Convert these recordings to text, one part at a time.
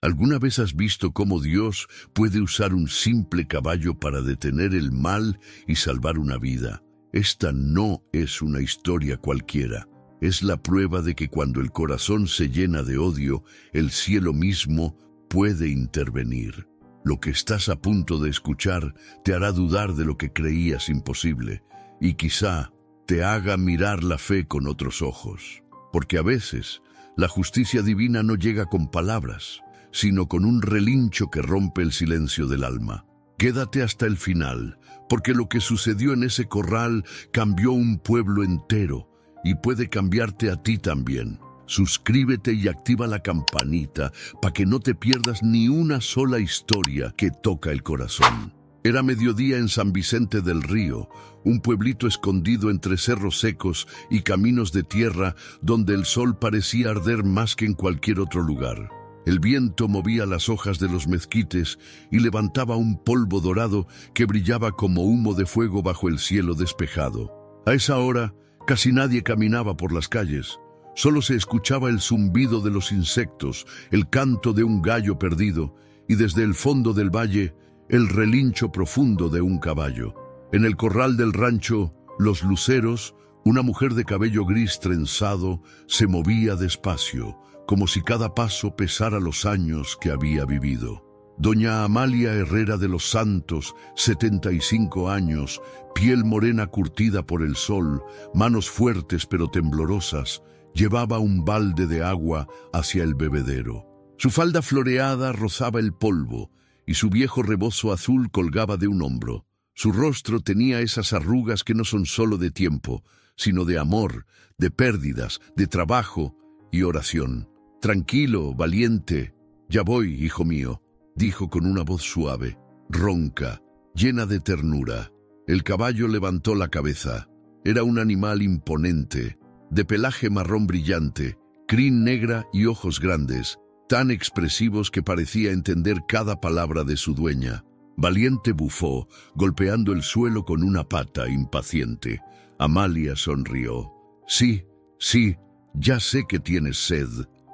¿Alguna vez has visto cómo Dios puede usar un simple caballo para detener el mal y salvar una vida? Esta no es una historia cualquiera. Es la prueba de que cuando el corazón se llena de odio, el cielo mismo puede intervenir. Lo que estás a punto de escuchar te hará dudar de lo que creías imposible y quizá te haga mirar la fe con otros ojos. Porque a veces la justicia divina no llega con palabras, sino con un relincho que rompe el silencio del alma. Quédate hasta el final, porque lo que sucedió en ese corral cambió un pueblo entero y puede cambiarte a ti también. Suscríbete y activa la campanita para que no te pierdas ni una sola historia que toca el corazón. Era mediodía en San Vicente del Río, un pueblito escondido entre cerros secos y caminos de tierra donde el sol parecía arder más que en cualquier otro lugar. El viento movía las hojas de los mezquites y levantaba un polvo dorado que brillaba como humo de fuego bajo el cielo despejado. A esa hora, casi nadie caminaba por las calles. Solo se escuchaba el zumbido de los insectos, el canto de un gallo perdido y desde el fondo del valle, el relincho profundo de un caballo. En el corral del rancho, los luceros, una mujer de cabello gris trenzado, se movía despacio, como si cada paso pesara los años que había vivido. Doña Amalia Herrera de los Santos, 75 años, piel morena curtida por el sol, manos fuertes pero temblorosas, llevaba un balde de agua hacia el bebedero. Su falda floreada rozaba el polvo y su viejo rebozo azul colgaba de un hombro. Su rostro tenía esas arrugas que no son solo de tiempo, sino de amor, de pérdidas, de trabajo y oración. «Tranquilo, valiente, ya voy, hijo mío», dijo con una voz suave, ronca, llena de ternura. El caballo levantó la cabeza. Era un animal imponente, de pelaje marrón brillante, crin negra y ojos grandes, tan expresivos que parecía entender cada palabra de su dueña. Valiente bufó, golpeando el suelo con una pata impaciente. Amalia sonrió. «Sí, sí, ya sé que tienes sed».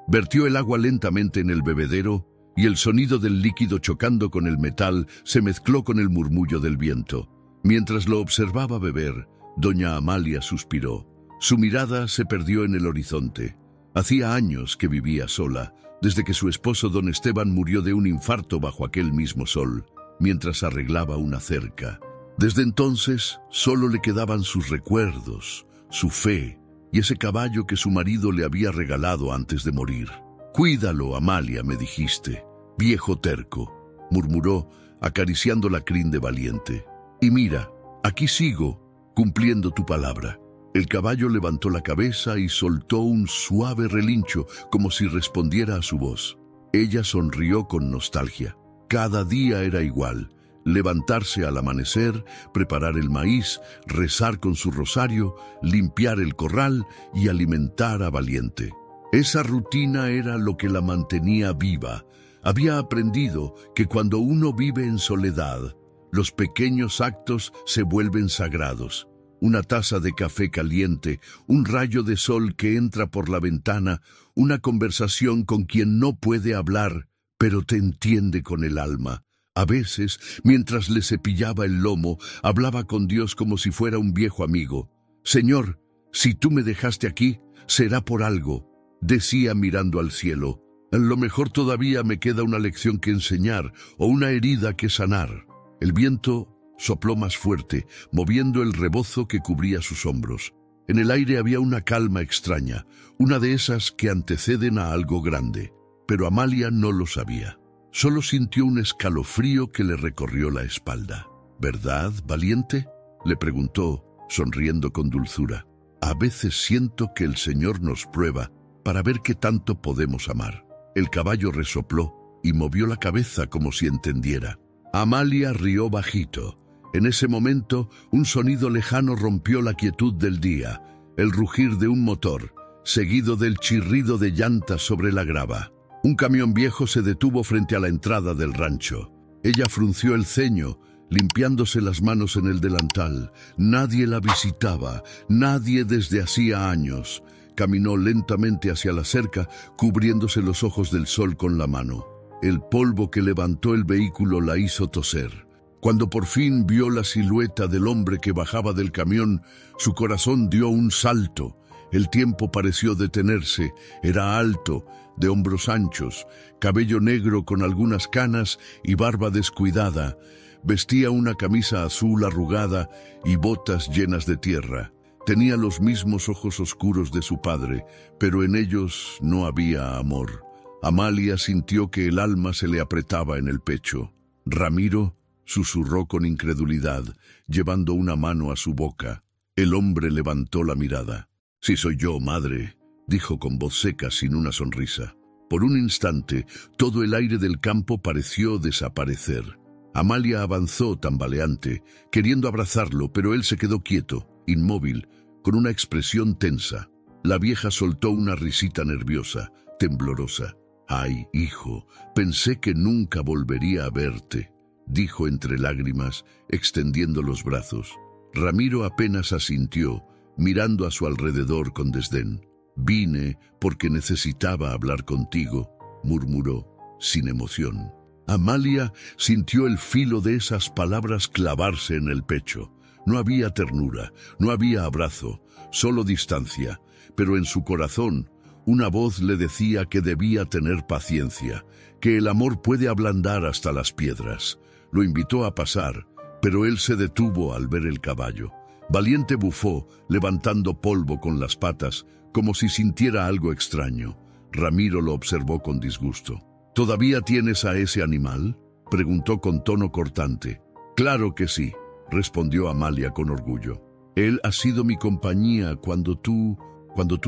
Vertió el agua lentamente en el bebedero y el sonido del líquido chocando con el metal se mezcló con el murmullo del viento. Mientras lo observaba beber, doña Amalia suspiró. Su mirada se perdió en el horizonte. Hacía años que vivía sola, desde que su esposo don Esteban murió de un infarto bajo aquel mismo sol, mientras arreglaba una cerca. Desde entonces, solo le quedaban sus recuerdos, su fe y ese caballo que su marido le había regalado antes de morir. «Cuídalo, Amalia», me dijiste. «Viejo terco», murmuró, acariciando la crin de Valiente. «Y mira, aquí sigo, cumpliendo tu palabra». El caballo levantó la cabeza y soltó un suave relincho, como si respondiera a su voz. Ella sonrió con nostalgia. Cada día era igual. Levantarse al amanecer, preparar el maíz, rezar con su rosario, limpiar el corral y alimentar a Valiente. Esa rutina era lo que la mantenía viva. Había aprendido que cuando uno vive en soledad, los pequeños actos se vuelven sagrados. Una taza de café caliente, un rayo de sol que entra por la ventana, una conversación con quien no puede hablar, pero te entiende con el alma. A veces, mientras le cepillaba el lomo, hablaba con Dios como si fuera un viejo amigo. «Señor, si tú me dejaste aquí, será por algo», decía mirando al cielo. «A lo mejor todavía me queda una lección que enseñar o una herida que sanar». El viento sopló más fuerte, moviendo el rebozo que cubría sus hombros. En el aire había una calma extraña, una de esas que anteceden a algo grande. Pero Amalia no lo sabía. Solo sintió un escalofrío que le recorrió la espalda. «¿Verdad, Valiente?», le preguntó, sonriendo con dulzura. «A veces siento que el Señor nos prueba para ver qué tanto podemos amar». El caballo resopló y movió la cabeza como si entendiera. Amalia rió bajito. En ese momento, un sonido lejano rompió la quietud del día, el rugir de un motor, seguido del chirrido de llantas sobre la grava. Un camión viejo se detuvo frente a la entrada del rancho. Ella frunció el ceño, limpiándose las manos en el delantal. Nadie la visitaba, nadie desde hacía años. Caminó lentamente hacia la cerca, cubriéndose los ojos del sol con la mano. El polvo que levantó el vehículo la hizo toser. Cuando por fin vio la silueta del hombre que bajaba del camión, su corazón dio un salto. El tiempo pareció detenerse. Era alto, de hombros anchos, cabello negro con algunas canas y barba descuidada. Vestía una camisa azul arrugada y botas llenas de tierra. Tenía los mismos ojos oscuros de su padre, pero en ellos no había amor. Amalia sintió que el alma se le apretaba en el pecho. «Ramiro», susurró con incredulidad, llevando una mano a su boca. El hombre levantó la mirada. «Sí soy yo, madre», dijo con voz seca sin una sonrisa. Por un instante, todo el aire del campo pareció desaparecer. Amalia avanzó tambaleante, queriendo abrazarlo, pero él se quedó quieto, inmóvil, con una expresión tensa. La vieja soltó una risita nerviosa, temblorosa. «Ay, hijo, pensé que nunca volvería a verte», dijo entre lágrimas, extendiendo los brazos. Ramiro apenas asintió, mirando a su alrededor con desdén. «Vine porque necesitaba hablar contigo», murmuró, sin emoción. Amalia sintió el filo de esas palabras clavarse en el pecho. No había ternura, no había abrazo, solo distancia, pero en su corazón una voz le decía que debía tener paciencia, que el amor puede ablandar hasta las piedras. Lo invitó a pasar, pero él se detuvo al ver el caballo. Valiente bufó, levantando polvo con las patas, como si sintiera algo extraño. Ramiro lo observó con disgusto. «¿Todavía tienes a ese animal?», preguntó con tono cortante. «Claro que sí», respondió Amalia con orgullo. «Él ha sido mi compañía cuando tú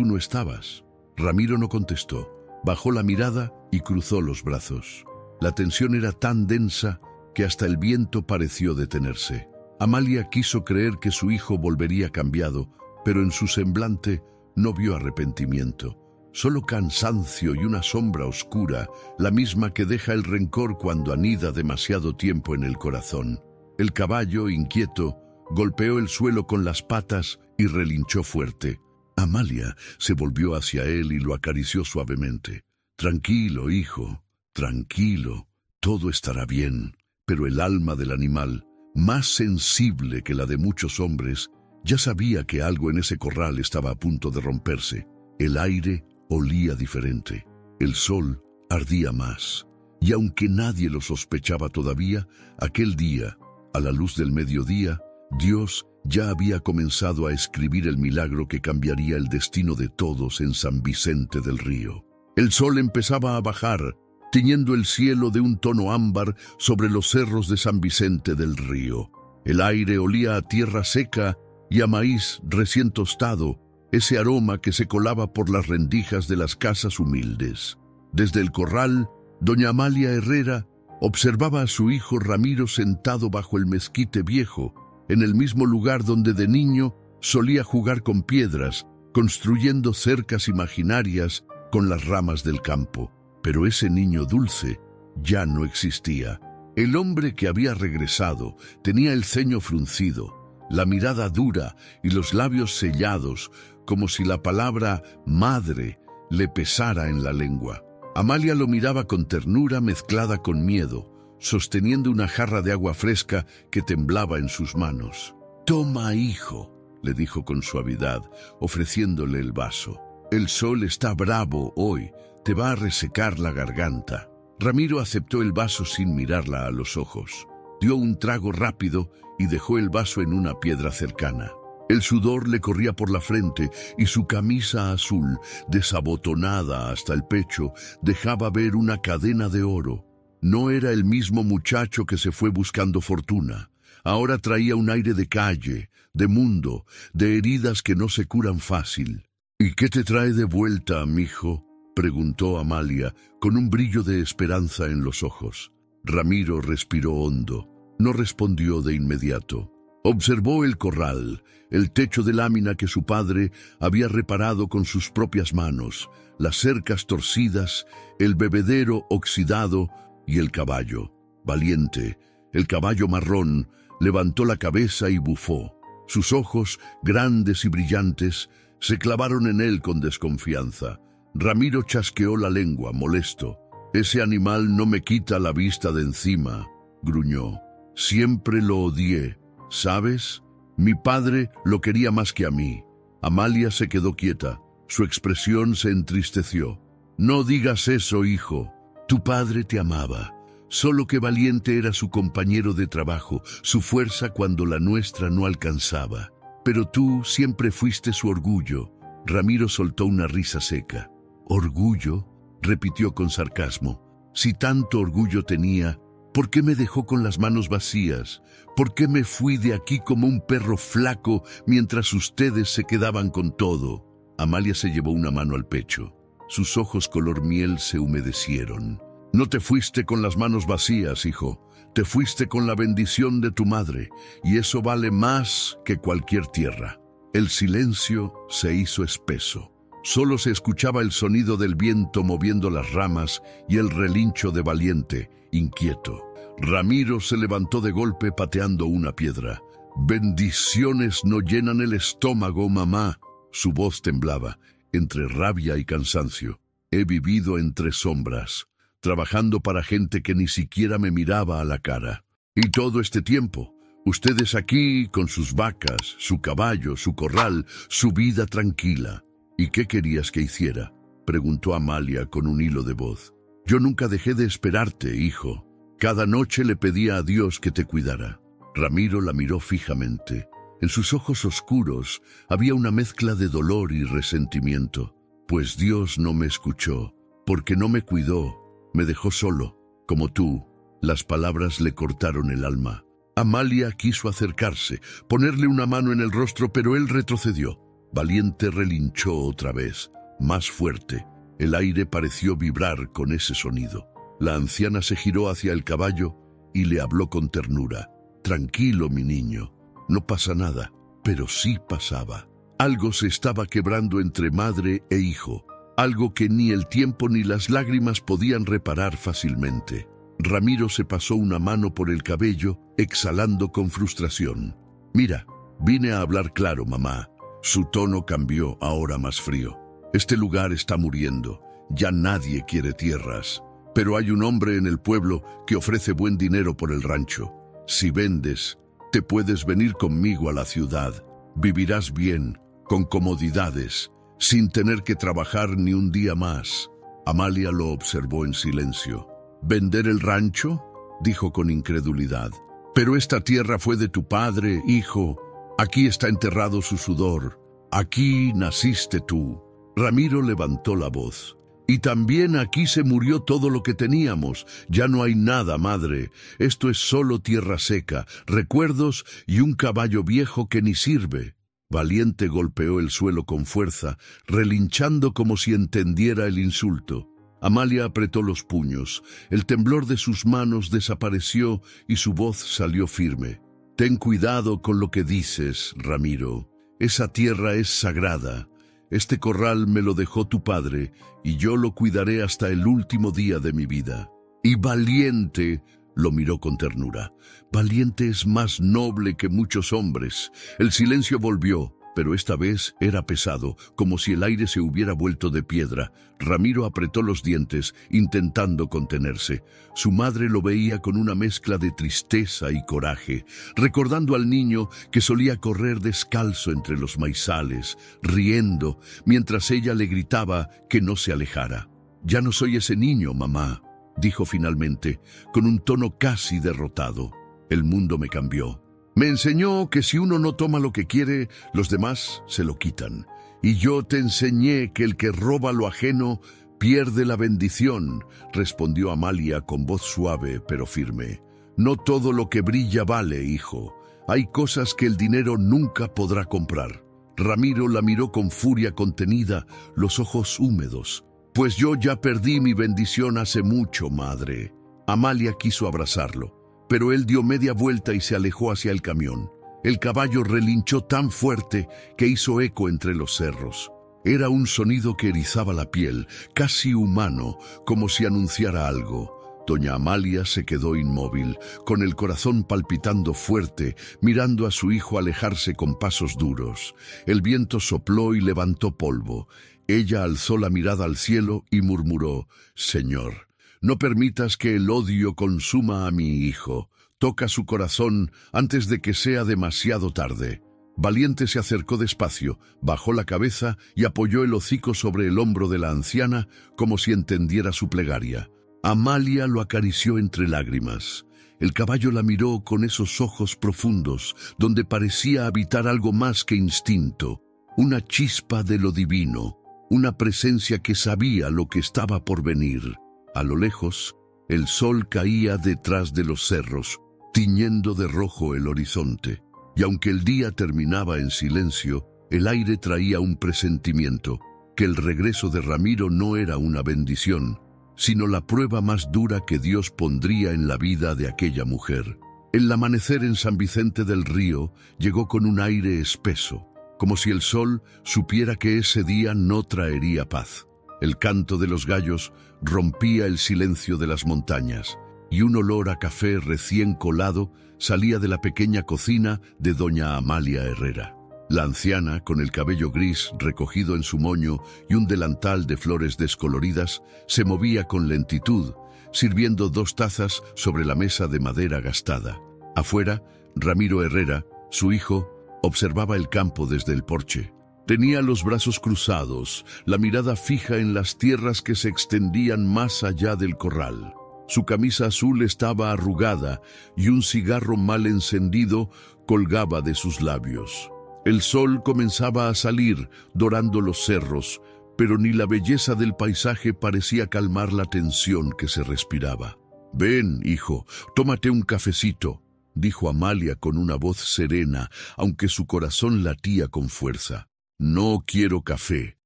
no estabas». Ramiro no contestó. Bajó la mirada y cruzó los brazos. La tensión era tan densa que hasta el viento pareció detenerse. Amalia quiso creer que su hijo volvería cambiado, pero en su semblante no vio arrepentimiento. Solo cansancio y una sombra oscura, la misma que deja el rencor cuando anida demasiado tiempo en el corazón. El caballo, inquieto, golpeó el suelo con las patas y relinchó fuerte. Amalia se volvió hacia él y lo acarició suavemente. «Tranquilo, hijo, tranquilo, todo estará bien». Pero el alma del animal, más sensible que la de muchos hombres, ya sabía que algo en ese corral estaba a punto de romperse. El aire olía diferente, el sol ardía más, y aunque nadie lo sospechaba todavía, aquel día, a la luz del mediodía, Dios ya había comenzado a escribir el milagro que cambiaría el destino de todos en San Vicente del Río. El sol empezaba a bajar, tiñendo el cielo de un tono ámbar sobre los cerros de San Vicente del Río. El aire olía a tierra seca y a maíz recién tostado, ese aroma que se colaba por las rendijas de las casas humildes. Desde el corral, doña Amalia Herrera observaba a su hijo Ramiro sentado bajo el mezquite viejo, en el mismo lugar donde de niño solía jugar con piedras, construyendo cercas imaginarias con las ramas del campo. Pero ese niño dulce ya no existía. El hombre que había regresado tenía el ceño fruncido, la mirada dura y los labios sellados, como si la palabra madre le pesara en la lengua. Amalia lo miraba con ternura mezclada con miedo, sosteniendo una jarra de agua fresca que temblaba en sus manos. «Toma, hijo», le dijo con suavidad, ofreciéndole el vaso. «El sol está bravo hoy, te va a resecar la garganta». Ramiro aceptó el vaso sin mirarla a los ojos. Dio un trago rápido y dejó el vaso en una piedra cercana. El sudor le corría por la frente y su camisa azul, desabotonada hasta el pecho, dejaba ver una cadena de oro. No era el mismo muchacho que se fue buscando fortuna. Ahora traía un aire de calle, de mundo, de heridas que no se curan fácil. «¿Y qué te trae de vuelta, mijo?», preguntó Amalia, con un brillo de esperanza en los ojos. Ramiro respiró hondo. No respondió de inmediato. Observó el corral, el techo de lámina que su padre había reparado con sus propias manos, las cercas torcidas, el bebedero oxidado y el caballo. Valiente, el caballo marrón, levantó la cabeza y bufó. Sus ojos, grandes y brillantes, se clavaron en él con desconfianza. Ramiro chasqueó la lengua, molesto. Ese animal no me quita la vista de encima, gruñó. Siempre lo odié, ¿sabes? Mi padre lo quería más que a mí. Amalia se quedó quieta. Su expresión se entristeció. No digas eso, hijo. Tu padre te amaba. Solo que Valiente era su compañero de trabajo, su fuerza cuando la nuestra no alcanzaba. Pero tú siempre fuiste su orgullo. Ramiro soltó una risa seca. ¿Orgullo?, repitió con sarcasmo. Si tanto orgullo tenía, ¿por qué me dejó con las manos vacías? ¿Por qué me fui de aquí como un perro flaco mientras ustedes se quedaban con todo? Amalia se llevó una mano al pecho. Sus ojos color miel se humedecieron. No te fuiste con las manos vacías, hijo. Te fuiste con la bendición de tu madre, y eso vale más que cualquier tierra. El silencio se hizo espeso. Solo se escuchaba el sonido del viento moviendo las ramas y el relincho de Valiente, inquieto. Ramiro se levantó de golpe pateando una piedra. «Bendiciones no llenan el estómago, mamá». Su voz temblaba, entre rabia y cansancio. «He vivido entre sombras, trabajando para gente que ni siquiera me miraba a la cara. Y todo este tiempo, ustedes aquí con sus vacas, su caballo, su corral, su vida tranquila». «¿Y qué querías que hiciera?», preguntó Amalia con un hilo de voz. «Yo nunca dejé de esperarte, hijo. Cada noche le pedía a Dios que te cuidara». Ramiro la miró fijamente. En sus ojos oscuros había una mezcla de dolor y resentimiento. «Pues Dios no me escuchó, porque no me cuidó, me dejó solo, como tú». Las palabras le cortaron el alma. Amalia quiso acercarse, ponerle una mano en el rostro, pero él retrocedió. Valiente relinchó otra vez, más fuerte. El aire pareció vibrar con ese sonido. La anciana se giró hacia el caballo y le habló con ternura. «Tranquilo, mi niño, no pasa nada». Pero sí pasaba. Algo se estaba quebrando entre madre e hijo, algo que ni el tiempo ni las lágrimas podían reparar fácilmente. Ramiro se pasó una mano por el cabello, exhalando con frustración. «Mira, vine a hablar claro, mamá». Su tono cambió, ahora más frío. «Este lugar está muriendo. Ya nadie quiere tierras. Pero hay un hombre en el pueblo que ofrece buen dinero por el rancho. Si vendes, te puedes venir conmigo a la ciudad. Vivirás bien, con comodidades, sin tener que trabajar ni un día más». Amalia lo observó en silencio. «¿Vender el rancho?», dijo con incredulidad. «Pero esta tierra fue de tu padre, hijo. Aquí está enterrado su sudor. Aquí naciste tú». Ramiro levantó la voz. «Y también aquí se murió todo lo que teníamos. Ya no hay nada, madre. Esto es solo tierra seca, recuerdos y un caballo viejo que ni sirve». Valiente golpeó el suelo con fuerza, relinchando como si entendiera el insulto. Amalia apretó los puños. El temblor de sus manos desapareció y su voz salió firme. «Ten cuidado con lo que dices, Ramiro. Esa tierra es sagrada. Este corral me lo dejó tu padre, y yo lo cuidaré hasta el último día de mi vida». «Y Valiente», lo miró con ternura. «Valiente es más noble que muchos hombres». El silencio volvió, pero esta vez era pesado, como si el aire se hubiera vuelto de piedra. Ramiro apretó los dientes, intentando contenerse. Su madre lo veía con una mezcla de tristeza y coraje, recordando al niño que solía correr descalzo entre los maizales, riendo, mientras ella le gritaba que no se alejara. «Ya no soy ese niño, mamá», dijo finalmente, con un tono casi derrotado. «El mundo me cambió. Me enseñó que si uno no toma lo que quiere, los demás se lo quitan. Y yo te enseñé que el que roba lo ajeno pierde la bendición», respondió Amalia con voz suave pero firme. «No todo lo que brilla vale, hijo. Hay cosas que el dinero nunca podrá comprar». Ramiro la miró con furia contenida, los ojos húmedos. «Pues yo ya perdí mi bendición hace mucho, madre». Amalia quiso abrazarlo, pero él dio media vuelta y se alejó hacia el camión. El caballo relinchó tan fuerte que hizo eco entre los cerros. Era un sonido que erizaba la piel, casi humano, como si anunciara algo. Doña Amalia se quedó inmóvil, con el corazón palpitando fuerte, mirando a su hijo alejarse con pasos duros. El viento sopló y levantó polvo. Ella alzó la mirada al cielo y murmuró: «Señor, no permitas que el odio consuma a mi hijo. Toca su corazón antes de que sea demasiado tarde. Valiente se acercó despacio, bajó la cabeza y apoyó el hocico sobre el hombro de la anciana como si entendiera su plegaria. Amalia lo acarició entre lágrimas. El caballo la miró con esos ojos profundos, donde parecía habitar algo más que instinto, una chispa de lo divino, una presencia que sabía lo que estaba por venir. A lo lejos, el sol caía detrás de los cerros, tiñendo de rojo el horizonte. Y aunque el día terminaba en silencio, el aire traía un presentimiento, que el regreso de Ramiro no era una bendición, sino la prueba más dura que Dios pondría en la vida de aquella mujer. El amanecer en San Vicente del Río llegó con un aire espeso, como si el sol supiera que ese día no traería paz. El canto de los gallos rompía el silencio de las montañas, y un olor a café recién colado salía de la pequeña cocina de doña Amalia Herrera. La anciana, con el cabello gris recogido en su moño y un delantal de flores descoloridas, se movía con lentitud, sirviendo 2 tazas sobre la mesa de madera gastada. Afuera, Ramiro Herrera, su hijo, observaba el campo desde el porche. Tenía los brazos cruzados, la mirada fija en las tierras que se extendían más allá del corral. Su camisa azul estaba arrugada y un cigarro mal encendido colgaba de sus labios. El sol comenzaba a salir, dorando los cerros, pero ni la belleza del paisaje parecía calmar la tensión que se respiraba. «Ven, hijo, tómate un cafecito», dijo Amalia con una voz serena, aunque su corazón latía con fuerza. «No quiero café»,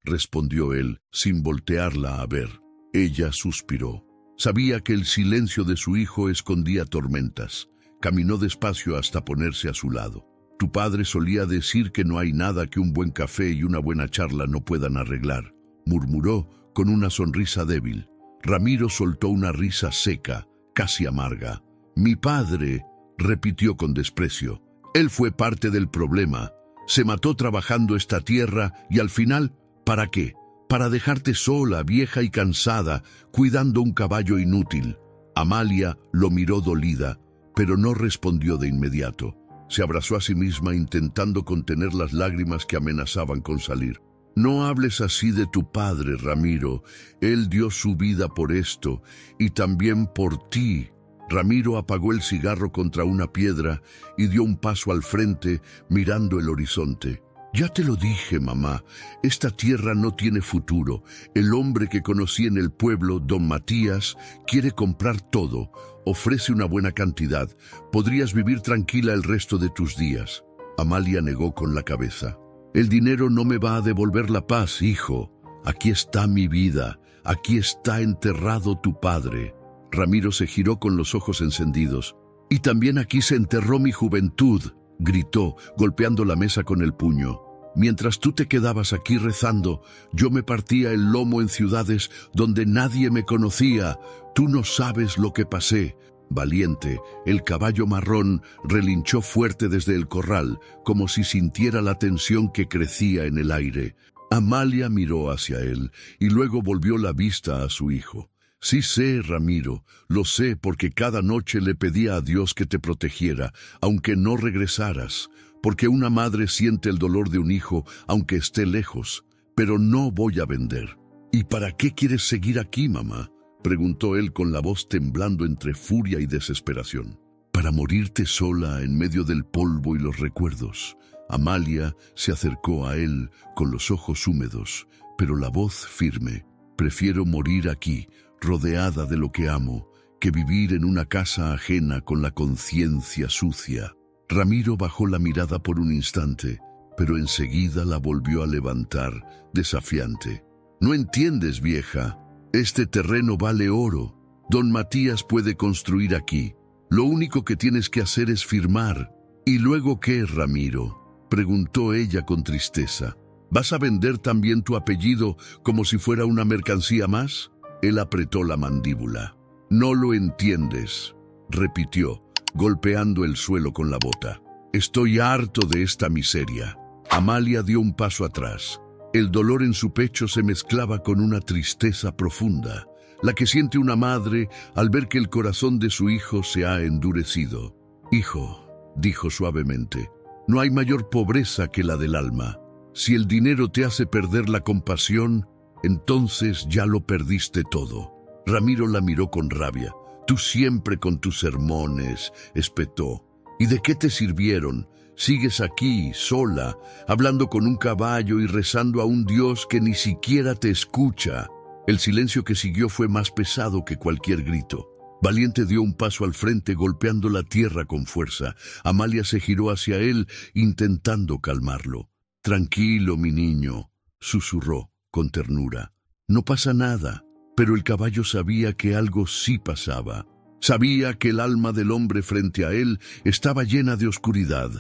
respondió él, sin voltearla a ver. Ella suspiró. Sabía que el silencio de su hijo escondía tormentas. Caminó despacio hasta ponerse a su lado. «Tu padre solía decir que no hay nada que un buen café y una buena charla no puedan arreglar», murmuró con una sonrisa débil. Ramiro soltó una risa seca, casi amarga. «Mi padre», repitió con desprecio. «Él fue parte del problema. Se mató trabajando esta tierra y al final, ¿para qué? Para dejarte sola, vieja y cansada, cuidando un caballo inútil». Amalia lo miró dolida, pero no respondió de inmediato. Se abrazó a sí misma intentando contener las lágrimas que amenazaban con salir. «No hables así de tu padre, Ramiro. Él dio su vida por esto, y también por ti». Ramiro apagó el cigarro contra una piedra y dio un paso al frente, mirando el horizonte. «Ya te lo dije, mamá, esta tierra no tiene futuro. El hombre que conocí en el pueblo, don Matías, quiere comprar todo. Ofrece una buena cantidad. Podrías vivir tranquila el resto de tus días». Amalia negó con la cabeza. «El dinero no me va a devolver la paz, hijo. Aquí está mi vida. Aquí está enterrado tu padre». Ramiro se giró con los ojos encendidos. «Y también aquí se enterró mi juventud», gritó, golpeando la mesa con el puño. «Mientras tú te quedabas aquí rezando, yo me partía el lomo en ciudades donde nadie me conocía. Tú no sabes lo que pasé». Valiente, el caballo marrón relinchó fuerte desde el corral, como si sintiera la tensión que crecía en el aire. Amalia miró hacia él y luego volvió la vista a su hijo. «Sí sé, Ramiro, lo sé porque cada noche le pedía a Dios que te protegiera, aunque no regresaras, porque una madre siente el dolor de un hijo aunque esté lejos, pero no voy a vender». «¿Y para qué quieres seguir aquí, mamá?», preguntó él con la voz temblando entre furia y desesperación. «Para morirte sola en medio del polvo y los recuerdos». Amalia se acercó a él con los ojos húmedos, pero la voz firme. «Prefiero morir aquí, rodeada de lo que amo, que vivir en una casa ajena con la conciencia sucia». Ramiro bajó la mirada por un instante, pero enseguida la volvió a levantar, desafiante. «No entiendes, vieja. Este terreno vale oro. Don Matías puede construir aquí. Lo único que tienes que hacer es firmar». «¿Y luego qué, Ramiro?», preguntó ella con tristeza. «¿Vas a vender también tu apellido como si fuera una mercancía más?». Él apretó la mandíbula. «No lo entiendes», repitió, golpeando el suelo con la bota. «Estoy harto de esta miseria». Amalia dio un paso atrás. El dolor en su pecho se mezclaba con una tristeza profunda. la que siente una madre al ver que el corazón de su hijo se ha endurecido. «Hijo», dijo suavemente, «no hay mayor pobreza que la del alma. Si el dinero te hace perder la compasión, entonces ya lo perdiste todo». Ramiro la miró con rabia. «Tú siempre con tus sermones», espetó. «¿Y de qué te sirvieron? Sigues aquí, sola, hablando con un caballo y rezando a un Dios que ni siquiera te escucha». El silencio que siguió fue más pesado que cualquier grito. Valiente dio un paso al frente, golpeando la tierra con fuerza. Amalia se giró hacia él, intentando calmarlo. «Tranquilo, mi niño», susurró con ternura. «No pasa nada». Pero el caballo sabía que algo sí pasaba. Sabía que el alma del hombre frente a él estaba llena de oscuridad.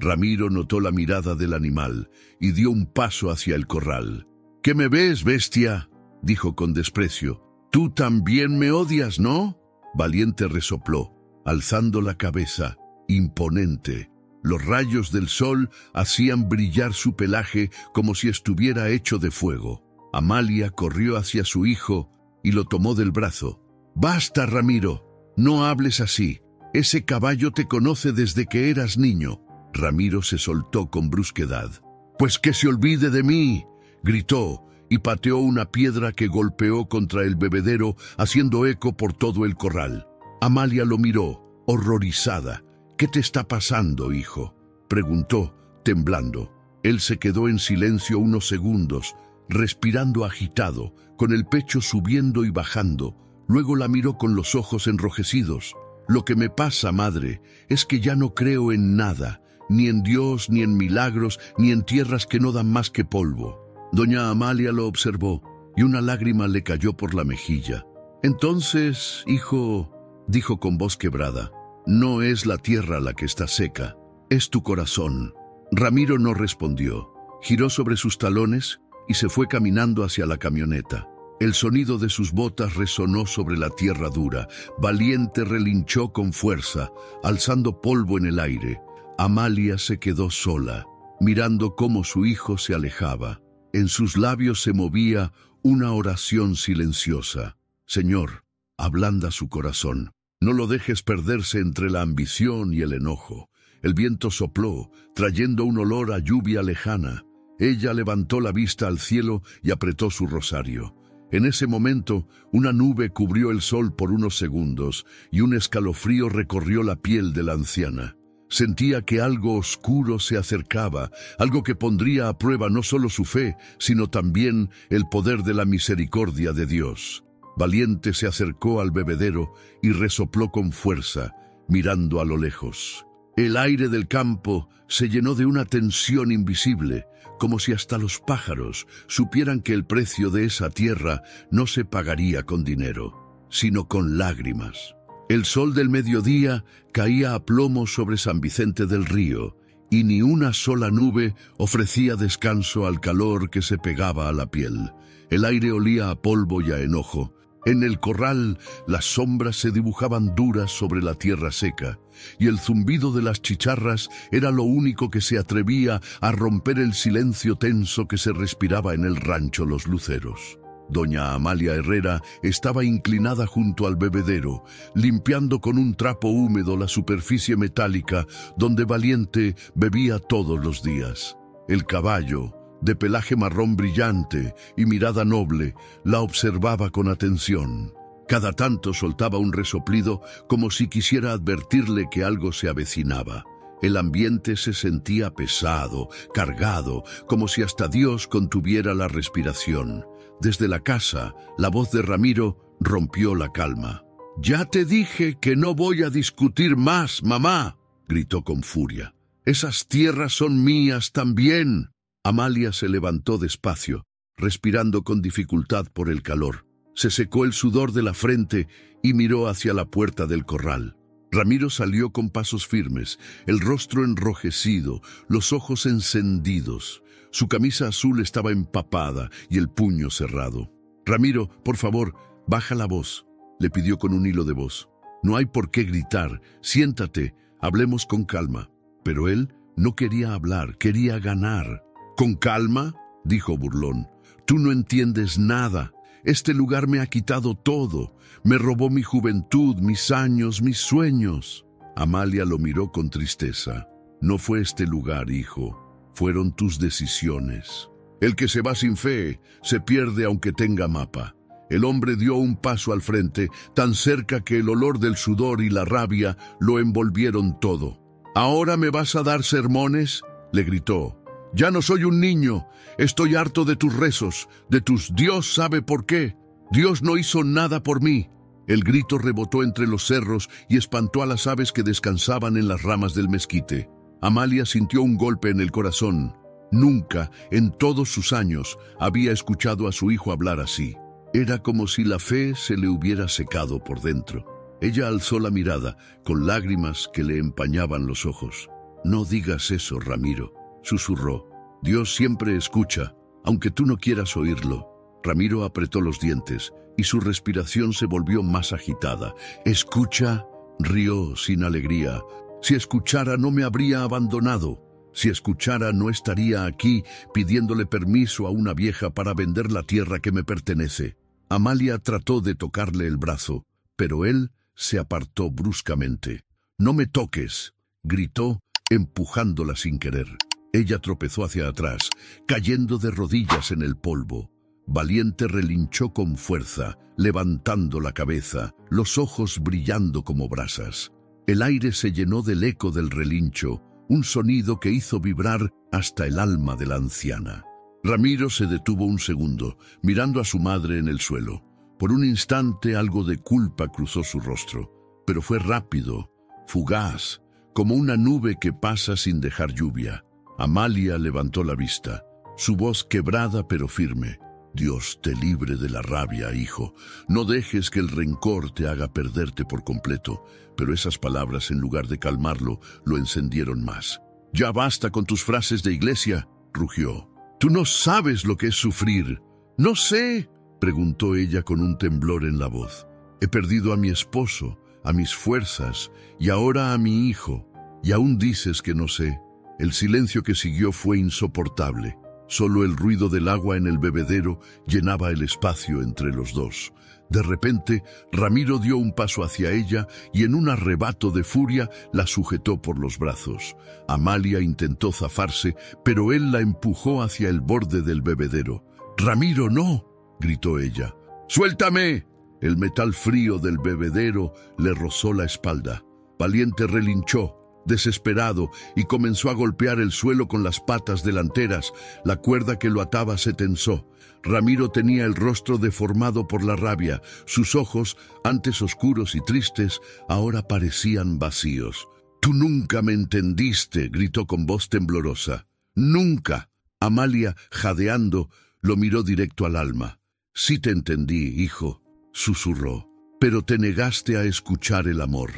Ramiro notó la mirada del animal y dio un paso hacia el corral. «¿Qué me ves, bestia?», dijo con desprecio. «Tú también me odias, ¿no?». Valiente resopló, alzando la cabeza, imponente. Los rayos del sol hacían brillar su pelaje como si estuviera hecho de fuego. Amalia corrió hacia su hijo y lo tomó del brazo. «Basta, Ramiro, no hables así. Ese caballo te conoce desde que eras niño». Ramiro se soltó con brusquedad. «Pues que se olvide de mí», gritó, y pateó una piedra que golpeó contra el bebedero, haciendo eco por todo el corral. Amalia lo miró, horrorizada. «¿Qué te está pasando, hijo?», preguntó, temblando. Él se quedó en silencio unos segundos, respirando agitado, con el pecho subiendo y bajando. Luego la miró con los ojos enrojecidos. «Lo que me pasa, madre, es que ya no creo en nada, ni en Dios, ni en milagros, ni en tierras que no dan más que polvo». Doña Amalia lo observó, y una lágrima le cayó por la mejilla. «Entonces, hijo», dijo con voz quebrada, «no es la tierra la que está seca, es tu corazón». Ramiro no respondió. Giró sobre sus talones y se fue caminando hacia la camioneta. El sonido de sus botas resonó sobre la tierra dura. Valiente relinchó con fuerza, alzando polvo en el aire. Amalia se quedó sola, mirando cómo su hijo se alejaba. En sus labios se movía una oración silenciosa. «Señor, ablanda su corazón. No lo dejes perderse entre la ambición y el enojo». El viento sopló, trayendo un olor a lluvia lejana. Ella levantó la vista al cielo y apretó su rosario. En ese momento, una nube cubrió el sol por unos segundos y un escalofrío recorrió la piel de la anciana. Sentía que algo oscuro se acercaba, algo que pondría a prueba no solo su fe, sino también el poder de la misericordia de Dios. Valiente se acercó al bebedero y resopló con fuerza, mirando a lo lejos. El aire del campo se llenó de una tensión invisible, como si hasta los pájaros supieran que el precio de esa tierra no se pagaría con dinero, sino con lágrimas. El sol del mediodía caía a plomo sobre San Vicente del Río, y ni una sola nube ofrecía descanso al calor que se pegaba a la piel. El aire olía a polvo y a enojo. En el corral, las sombras se dibujaban duras sobre la tierra seca, y el zumbido de las chicharras era lo único que se atrevía a romper el silencio tenso que se respiraba en el rancho Los Luceros. Doña Amalia Herrera estaba inclinada junto al bebedero, limpiando con un trapo húmedo la superficie metálica donde Valiente bebía todos los días. El caballo, de pelaje marrón brillante y mirada noble, la observaba con atención. Cada tanto soltaba un resoplido como si quisiera advertirle que algo se avecinaba. El ambiente se sentía pesado, cargado, como si hasta Dios contuviera la respiración. Desde la casa, la voz de Ramiro rompió la calma. «Ya te dije que no voy a discutir más, mamá», gritó con furia. «Esas tierras son mías también». Amalia se levantó despacio, respirando con dificultad por el calor. Se secó el sudor de la frente y miró hacia la puerta del corral. Ramiro salió con pasos firmes, el rostro enrojecido, los ojos encendidos. Su camisa azul estaba empapada y el puño cerrado. «Ramiro, por favor, baja la voz», le pidió con un hilo de voz. «No hay por qué gritar. Siéntate, hablemos con calma». Pero él no quería hablar, quería ganar. «¿Con calma?», dijo burlón. «Tú no entiendes nada. Este lugar me ha quitado todo. Me robó mi juventud, mis años, mis sueños. Amalia lo miró con tristeza. No fue este lugar, hijo. Fueron tus decisiones. El que se va sin fe, se pierde aunque tenga mapa. El hombre dio un paso al frente, tan cerca que el olor del sudor y la rabia lo envolvieron todo. ¿Ahora me vas a dar sermones?, le gritó. Ya no soy un niño. Estoy harto de tus rezos, de tus Dios sabe por qué. Dios no hizo nada por mí. El grito rebotó entre los cerros y espantó a las aves que descansaban en las ramas del mezquite. Amalia sintió un golpe en el corazón. Nunca, en todos sus años, había escuchado a su hijo hablar así. Era como si la fe se le hubiera secado por dentro. Ella alzó la mirada, con lágrimas que le empañaban los ojos. «No digas eso, Ramiro», susurró. «Dios siempre escucha, aunque tú no quieras oírlo». Ramiro apretó los dientes y su respiración se volvió más agitada. «¿Escucha?», rió sin alegría. «Si escuchara no me habría abandonado. Si escuchara no estaría aquí pidiéndole permiso a una vieja para vender la tierra que me pertenece». Amalia trató de tocarle el brazo, pero él se apartó bruscamente. «No me toques», gritó, empujándola sin querer. Ella tropezó hacia atrás, cayendo de rodillas en el polvo. Valiente relinchó con fuerza, levantando la cabeza, los ojos brillando como brasas. El aire se llenó del eco del relincho, un sonido que hizo vibrar hasta el alma de la anciana. Ramiro se detuvo un segundo, mirando a su madre en el suelo. Por un instante algo de culpa cruzó su rostro, pero fue rápido, fugaz, como una nube que pasa sin dejar lluvia. Amalia levantó la vista, su voz quebrada pero firme. «Dios te libre de la rabia, hijo. No dejes que el rencor te haga perderte por completo». Pero esas palabras, en lugar de calmarlo, lo encendieron más. «Ya basta con tus frases de iglesia», rugió. «Tú no sabes lo que es sufrir». «No sé», preguntó ella con un temblor en la voz. «He perdido a mi esposo, a mis fuerzas, y ahora a mi hijo. Y aún dices que no sé». El silencio que siguió fue insoportable. Solo el ruido del agua en el bebedero llenaba el espacio entre los dos. De repente, Ramiro dio un paso hacia ella y en un arrebato de furia la sujetó por los brazos. Amalia intentó zafarse, pero él la empujó hacia el borde del bebedero. «¡Ramiro, no!», gritó ella. «¡Suéltame!». El metal frío del bebedero le rozó la espalda. Valiente relinchó, desesperado, y comenzó a golpear el suelo con las patas delanteras. La cuerda que lo ataba se tensó. Ramiro tenía el rostro deformado por la rabia. Sus ojos, antes oscuros y tristes, ahora parecían vacíos. «Tú nunca me entendiste», gritó con voz temblorosa. «Nunca». Amalia, jadeando, lo miró directo al alma. «Sí te entendí, hijo», susurró, «pero te negaste a escuchar el amor».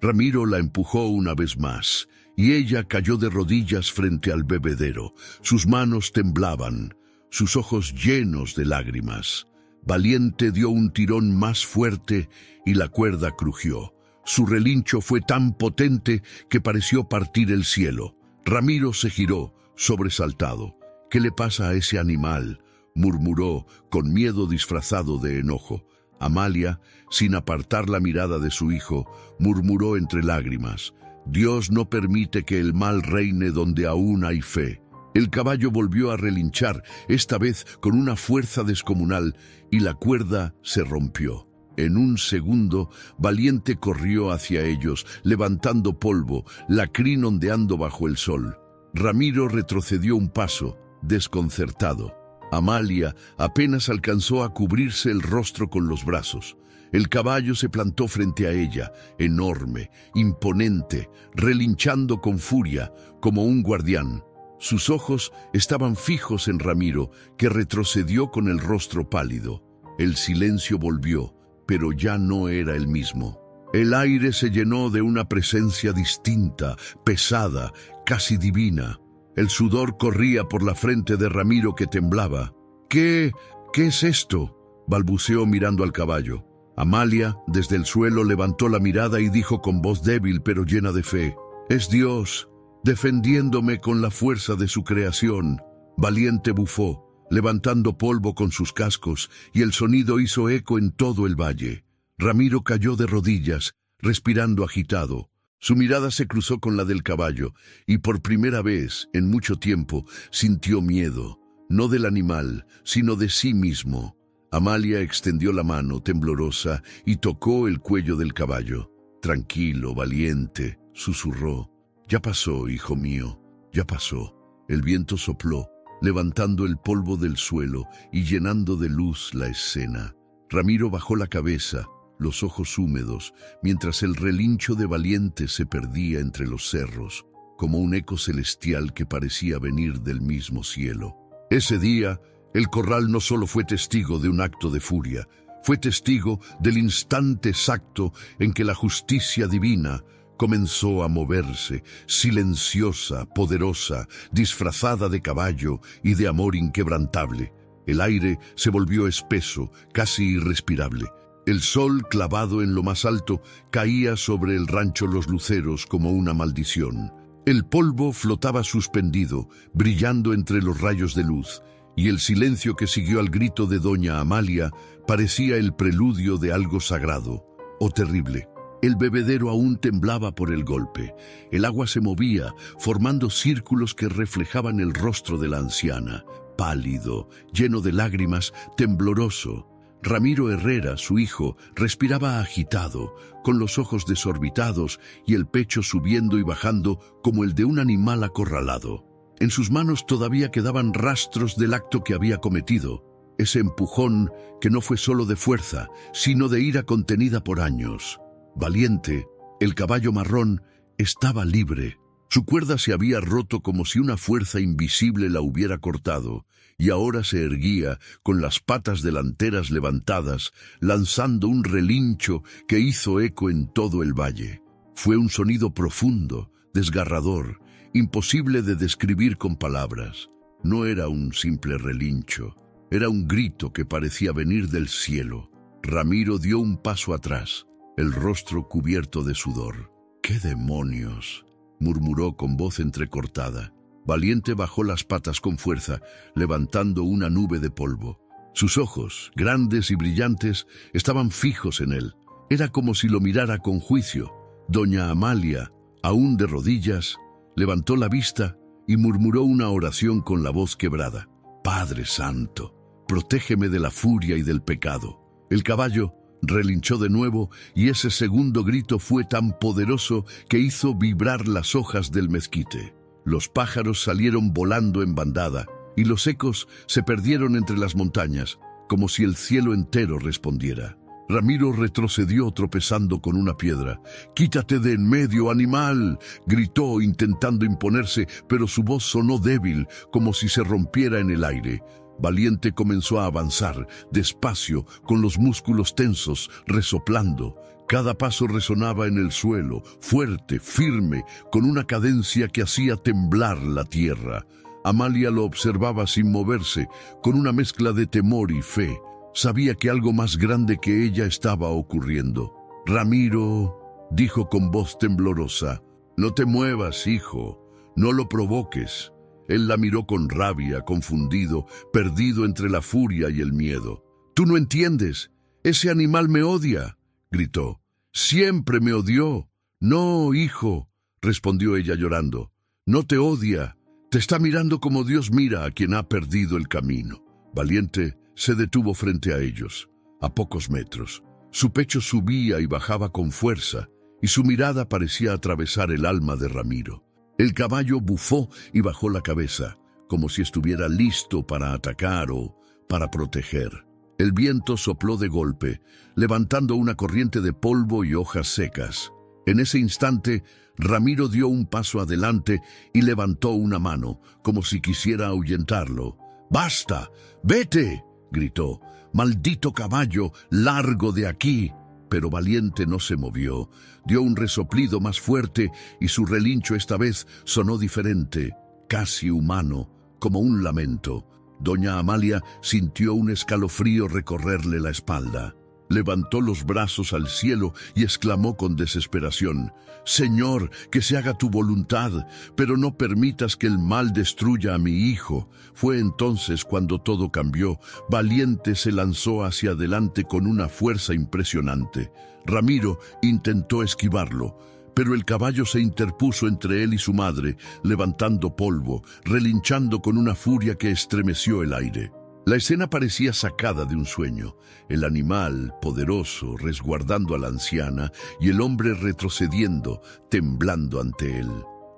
Ramiro la empujó una vez más, y ella cayó de rodillas frente al bebedero. Sus manos temblaban, sus ojos llenos de lágrimas. Valiente dio un tirón más fuerte y la cuerda crujió. Su relincho fue tan potente que pareció partir el cielo. Ramiro se giró, sobresaltado. «¿Qué le pasa a ese animal?», murmuró, con miedo disfrazado de enojo. Amalia, sin apartar la mirada de su hijo, murmuró entre lágrimas: «Dios no permite que el mal reine donde aún hay fe». El caballo volvió a relinchar, esta vez con una fuerza descomunal, y la cuerda se rompió. En un segundo, Valiente corrió hacia ellos, levantando polvo, la crin ondeando bajo el sol. Ramiro retrocedió un paso, desconcertado. Amalia apenas alcanzó a cubrirse el rostro con los brazos. El caballo se plantó frente a ella, enorme, imponente, relinchando con furia, como un guardián. Sus ojos estaban fijos en Ramiro, que retrocedió con el rostro pálido. El silencio volvió, pero ya no era el mismo. El aire se llenó de una presencia distinta, pesada, casi divina. El sudor corría por la frente de Ramiro, que temblaba. ¿Qué es esto?», balbuceó mirando al caballo. Amalia, desde el suelo, levantó la mirada y dijo con voz débil pero llena de fe: «Es Dios, defendiéndome con la fuerza de su creación». Valiente bufó. levantando polvo con sus cascos, y el sonido hizo eco en todo el valle. Ramiro cayó de rodillas, respirando agitado. Su mirada se cruzó con la del caballo, y por primera vez en mucho tiempo sintió miedo, no del animal, sino de sí mismo. Amalia extendió la mano temblorosa y tocó el cuello del caballo. Tranquilo, valiente, susurró. Ya pasó, hijo mío, ya pasó. El viento sopló, levantando el polvo del suelo y llenando de luz la escena. Ramiro bajó la cabeza, los ojos húmedos, mientras el relincho de Valiente se perdía entre los cerros, como un eco celestial que parecía venir del mismo cielo. Ese día, el corral no solo fue testigo de un acto de furia, fue testigo del instante exacto en que la justicia divina comenzó a moverse, silenciosa, poderosa, disfrazada de caballo y de amor inquebrantable. El aire se volvió espeso, casi irrespirable. El sol, clavado en lo más alto, caía sobre el rancho Los Luceros como una maldición. El polvo flotaba suspendido, brillando entre los rayos de luz, y el silencio que siguió al grito de doña Amalia parecía el preludio de algo sagrado o terrible. El bebedero aún temblaba por el golpe. El agua se movía, formando círculos que reflejaban el rostro de la anciana, pálido, lleno de lágrimas, tembloroso. Ramiro Herrera, su hijo, respiraba agitado, con los ojos desorbitados y el pecho subiendo y bajando como el de un animal acorralado. En sus manos todavía quedaban rastros del acto que había cometido, ese empujón que no fue solo de fuerza, sino de ira contenida por años. Valiente, el caballo marrón, estaba libre. Su cuerda se había roto como si una fuerza invisible la hubiera cortado, y ahora se erguía con las patas delanteras levantadas, lanzando un relincho que hizo eco en todo el valle. Fue un sonido profundo, desgarrador, imposible de describir con palabras. No era un simple relincho, era un grito que parecía venir del cielo. Ramiro dio un paso atrás, el rostro cubierto de sudor. «¡Qué demonios!», murmuró con voz entrecortada. Valiente bajó las patas con fuerza, levantando una nube de polvo. Sus ojos, grandes y brillantes, estaban fijos en él. Era como si lo mirara con juicio. Doña Amalia, aún de rodillas, levantó la vista y murmuró una oración con la voz quebrada. «Padre Santo, protégeme de la furia y del pecado». El caballo relinchó de nuevo y ese segundo grito fue tan poderoso que hizo vibrar las hojas del mezquite. Los pájaros salieron volando en bandada y los ecos se perdieron entre las montañas, como si el cielo entero respondiera. Ramiro retrocedió tropezando con una piedra. «¡Quítate de en medio, animal!», gritó intentando imponerse, pero su voz sonó débil, como si se rompiera en el aire. Valiente comenzó a avanzar, despacio, con los músculos tensos, resoplando. Cada paso resonaba en el suelo, fuerte, firme, con una cadencia que hacía temblar la tierra. Amalia lo observaba sin moverse, con una mezcla de temor y fe. Sabía que algo más grande que ella estaba ocurriendo. «Ramiro», dijo con voz temblorosa, «no te muevas, hijo, no lo provoques». Él la miró con rabia, confundido, perdido entre la furia y el miedo. «Tú no entiendes. Ese animal me odia», gritó. «Siempre me odió». «No, hijo», respondió ella llorando. «No te odia. Te está mirando como Dios mira a quien ha perdido el camino». Valiente se detuvo frente a ellos, a pocos metros. Su pecho subía y bajaba con fuerza, y su mirada parecía atravesar el alma de Ramiro. El caballo bufó y bajó la cabeza, como si estuviera listo para atacar o para proteger. El viento sopló de golpe, levantando una corriente de polvo y hojas secas. En ese instante, Ramiro dio un paso adelante y levantó una mano, como si quisiera ahuyentarlo. «¡Basta! ¡Vete!», gritó. «¡Maldito caballo! ¡Largo de aquí!». Pero Valiente no se movió. Dio un resoplido más fuerte y su relincho esta vez sonó diferente, casi humano, como un lamento. Doña Amalia sintió un escalofrío recorrerle la espalda. Levantó los brazos al cielo y exclamó con desesperación: «Señor, que se haga tu voluntad, pero no permitas que el mal destruya a mi hijo». Fue entonces cuando todo cambió. Valiente se lanzó hacia adelante con una fuerza impresionante. Ramiro intentó esquivarlo, pero el caballo se interpuso entre él y su madre, levantando polvo, relinchando con una furia que estremeció el aire. La escena parecía sacada de un sueño. El animal, poderoso, resguardando a la anciana, y el hombre retrocediendo, temblando ante él.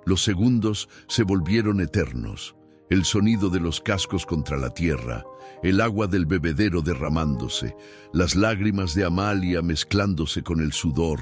Los segundos se volvieron eternos. El sonido de los cascos contra la tierra, el agua del bebedero derramándose, las lágrimas de Amalia mezclándose con el sudor.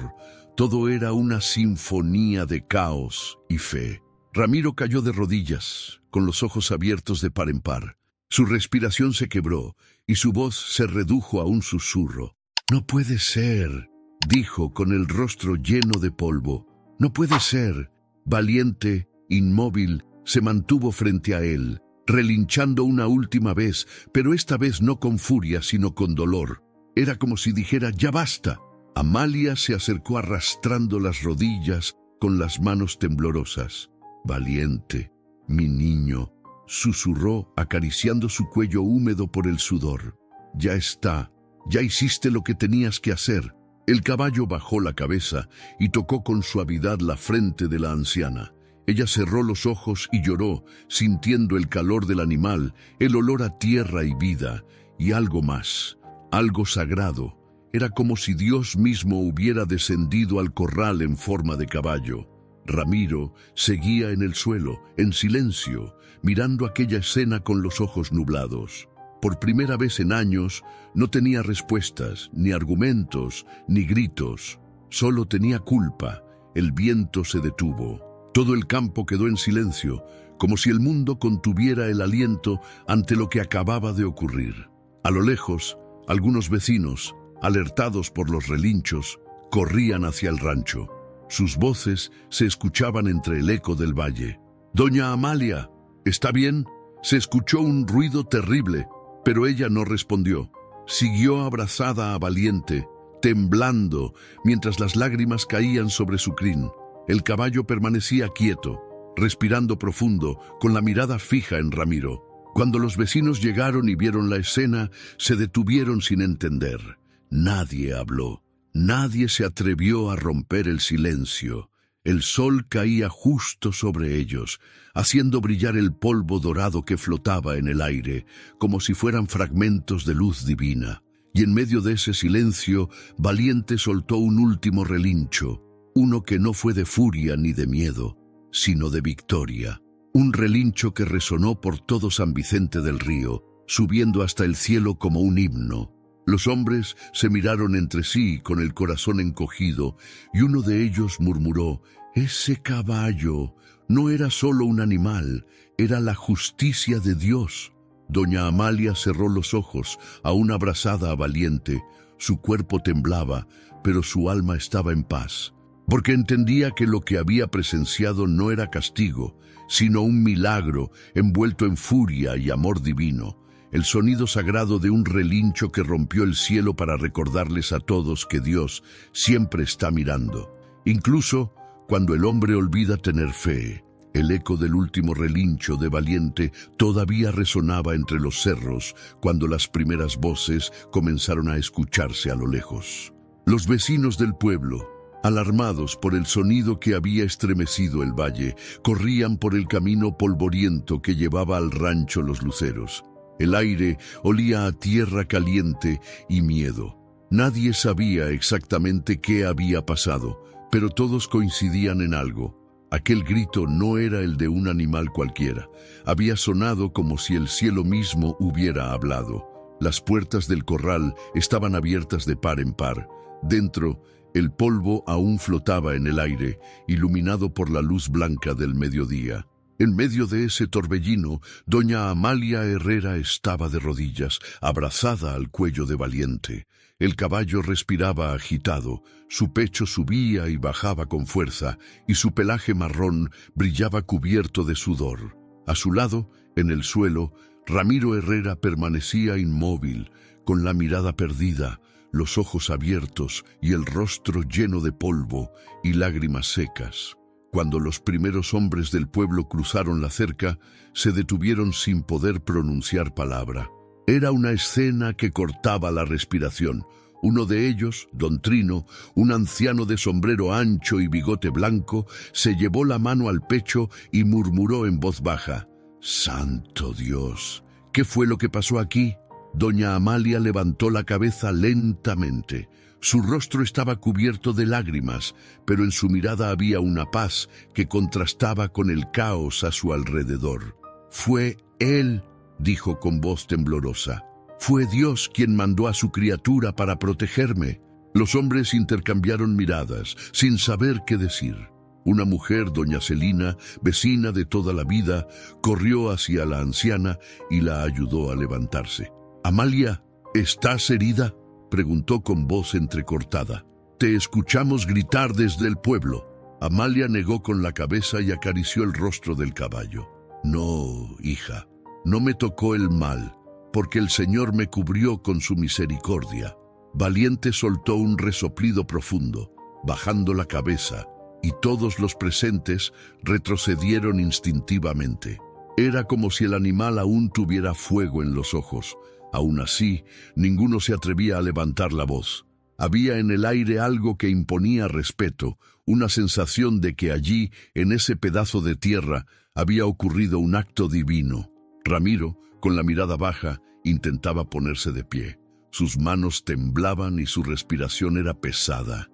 Todo era una sinfonía de caos y fe. Ramiro cayó de rodillas, con los ojos abiertos de par en par. Su respiración se quebró y su voz se redujo a un susurro. «No puede ser», dijo con el rostro lleno de polvo. «No puede ser». Valiente, inmóvil, se mantuvo frente a él, relinchando una última vez, pero esta vez no con furia, sino con dolor. Era como si dijera: «Ya basta». Amalia se acercó arrastrando las rodillas con las manos temblorosas. «Valiente, mi niño», susurró, acariciando su cuello húmedo por el sudor. «Ya está, ya hiciste lo que tenías que hacer». El caballo bajó la cabeza y tocó con suavidad la frente de la anciana. Ella cerró los ojos y lloró, sintiendo el calor del animal, el olor a tierra y vida, y algo más, algo sagrado. Era como si Dios mismo hubiera descendido al corral en forma de caballo. Ramiro seguía en el suelo, en silencio, mirando aquella escena con los ojos nublados. Por primera vez en años, no tenía respuestas, ni argumentos, ni gritos. Solo tenía culpa. El viento se detuvo. Todo el campo quedó en silencio, como si el mundo contuviera el aliento ante lo que acababa de ocurrir. A lo lejos, algunos vecinos, alertados por los relinchos, corrían hacia el rancho. Sus voces se escuchaban entre el eco del valle. «Doña Amalia, ¿está bien?». Se escuchó un ruido terrible, pero ella no respondió. Siguió abrazada a Valiente, temblando, mientras las lágrimas caían sobre su crin. El caballo permanecía quieto, respirando profundo, con la mirada fija en Ramiro. Cuando los vecinos llegaron y vieron la escena, se detuvieron sin entender. Nadie habló. Nadie se atrevió a romper el silencio. El sol caía justo sobre ellos, haciendo brillar el polvo dorado que flotaba en el aire, como si fueran fragmentos de luz divina. Y en medio de ese silencio, Valiente soltó un último relincho, uno que no fue de furia ni de miedo, sino de victoria. Un relincho que resonó por todo San Vicente del Río, subiendo hasta el cielo como un himno. Los hombres se miraron entre sí con el corazón encogido, y uno de ellos murmuró: «Ese caballo no era solo un animal, era la justicia de Dios». Doña Amalia cerró los ojos, aún abrazada a Valiente. Su cuerpo temblaba, pero su alma estaba en paz, porque entendía que lo que había presenciado no era castigo, sino un milagro envuelto en furia y amor divino. El sonido sagrado de un relincho que rompió el cielo para recordarles a todos que Dios siempre está mirando, incluso cuando el hombre olvida tener fe. El eco del último relincho de Valiente todavía resonaba entre los cerros cuando las primeras voces comenzaron a escucharse a lo lejos. Los vecinos del pueblo, alarmados por el sonido que había estremecido el valle, corrían por el camino polvoriento que llevaba al rancho Los Luceros. El aire olía a tierra caliente y miedo. Nadie sabía exactamente qué había pasado, pero todos coincidían en algo. Aquel grito no era el de un animal cualquiera. Había sonado como si el cielo mismo hubiera hablado. Las puertas del corral estaban abiertas de par en par. Dentro, el polvo aún flotaba en el aire, iluminado por la luz blanca del mediodía. En medio de ese torbellino, doña Amalia Herrera estaba de rodillas, abrazada al cuello de Valiente. El caballo respiraba agitado, su pecho subía y bajaba con fuerza, y su pelaje marrón brillaba cubierto de sudor. A su lado, en el suelo, Ramiro Herrera permanecía inmóvil, con la mirada perdida, los ojos abiertos y el rostro lleno de polvo y lágrimas secas. Cuando los primeros hombres del pueblo cruzaron la cerca, se detuvieron sin poder pronunciar palabra. Era una escena que cortaba la respiración. Uno de ellos, don Trino, un anciano de sombrero ancho y bigote blanco, se llevó la mano al pecho y murmuró en voz baja: «¡Santo Dios! ¿Qué fue lo que pasó aquí?». Doña Amalia levantó la cabeza lentamente. Su rostro estaba cubierto de lágrimas, pero en su mirada había una paz que contrastaba con el caos a su alrededor. «Fue él», dijo con voz temblorosa. «Fue Dios quien mandó a su criatura para protegerme». Los hombres intercambiaron miradas, sin saber qué decir. Una mujer, doña Celina, vecina de toda la vida, corrió hacia la anciana y la ayudó a levantarse. «Amalia, ¿estás herida?», preguntó con voz entrecortada. «Te escuchamos gritar desde el pueblo». Amalia negó con la cabeza y acarició el rostro del caballo. «No, hija, no me tocó el mal, porque el Señor me cubrió con su misericordia». Valiente soltó un resoplido profundo, bajando la cabeza, y todos los presentes retrocedieron instintivamente. Era como si el animal aún tuviera fuego en los ojos. Aún así, ninguno se atrevía a levantar la voz. Había en el aire algo que imponía respeto, una sensación de que allí, en ese pedazo de tierra, había ocurrido un acto divino. Ramiro, con la mirada baja, intentaba ponerse de pie. Sus manos temblaban y su respiración era pesada.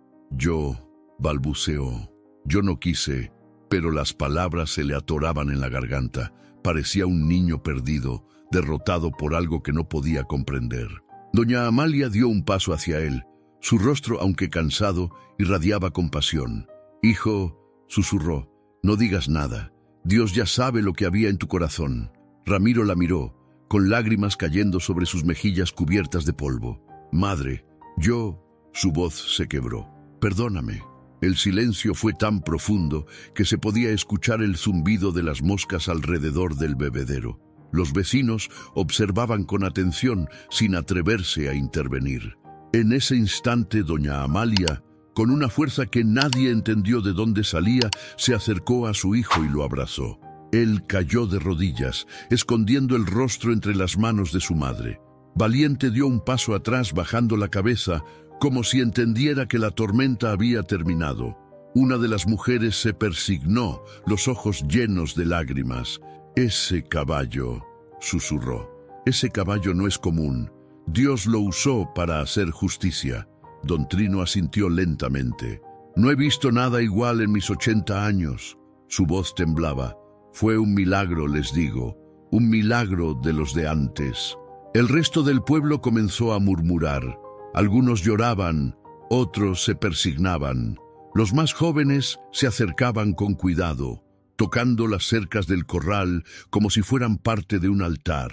Balbuceó. Yo no quise, pero las palabras se le atoraban en la garganta. Parecía un niño perdido, derrotado por algo que no podía comprender. Doña Amalia dio un paso hacia él. Su rostro, aunque cansado, irradiaba compasión. «Hijo», susurró, «no digas nada. Dios ya sabe lo que había en tu corazón». Ramiro la miró, con lágrimas cayendo sobre sus mejillas cubiertas de polvo. «Madre, Su voz se quebró. «Perdóname». El silencio fue tan profundo que se podía escuchar el zumbido de las moscas alrededor del bebedero. Los vecinos observaban con atención, sin atreverse a intervenir. En ese instante, doña Amalia, con una fuerza que nadie entendió de dónde salía, se acercó a su hijo y lo abrazó. Él cayó de rodillas, escondiendo el rostro entre las manos de su madre. Valiente dio un paso atrás, bajando la cabeza, como si entendiera que la tormenta había terminado. Una de las mujeres se persignó, los ojos llenos de lágrimas. «Ese caballo», susurró, «ese caballo no es común. Dios lo usó para hacer justicia». Don Trino asintió lentamente. «No he visto nada igual en mis 80 años». Su voz temblaba. «Fue un milagro, les digo, un milagro de los de antes». El resto del pueblo comenzó a murmurar. Algunos lloraban, otros se persignaban. Los más jóvenes se acercaban con cuidado, tocando las cercas del corral como si fueran parte de un altar.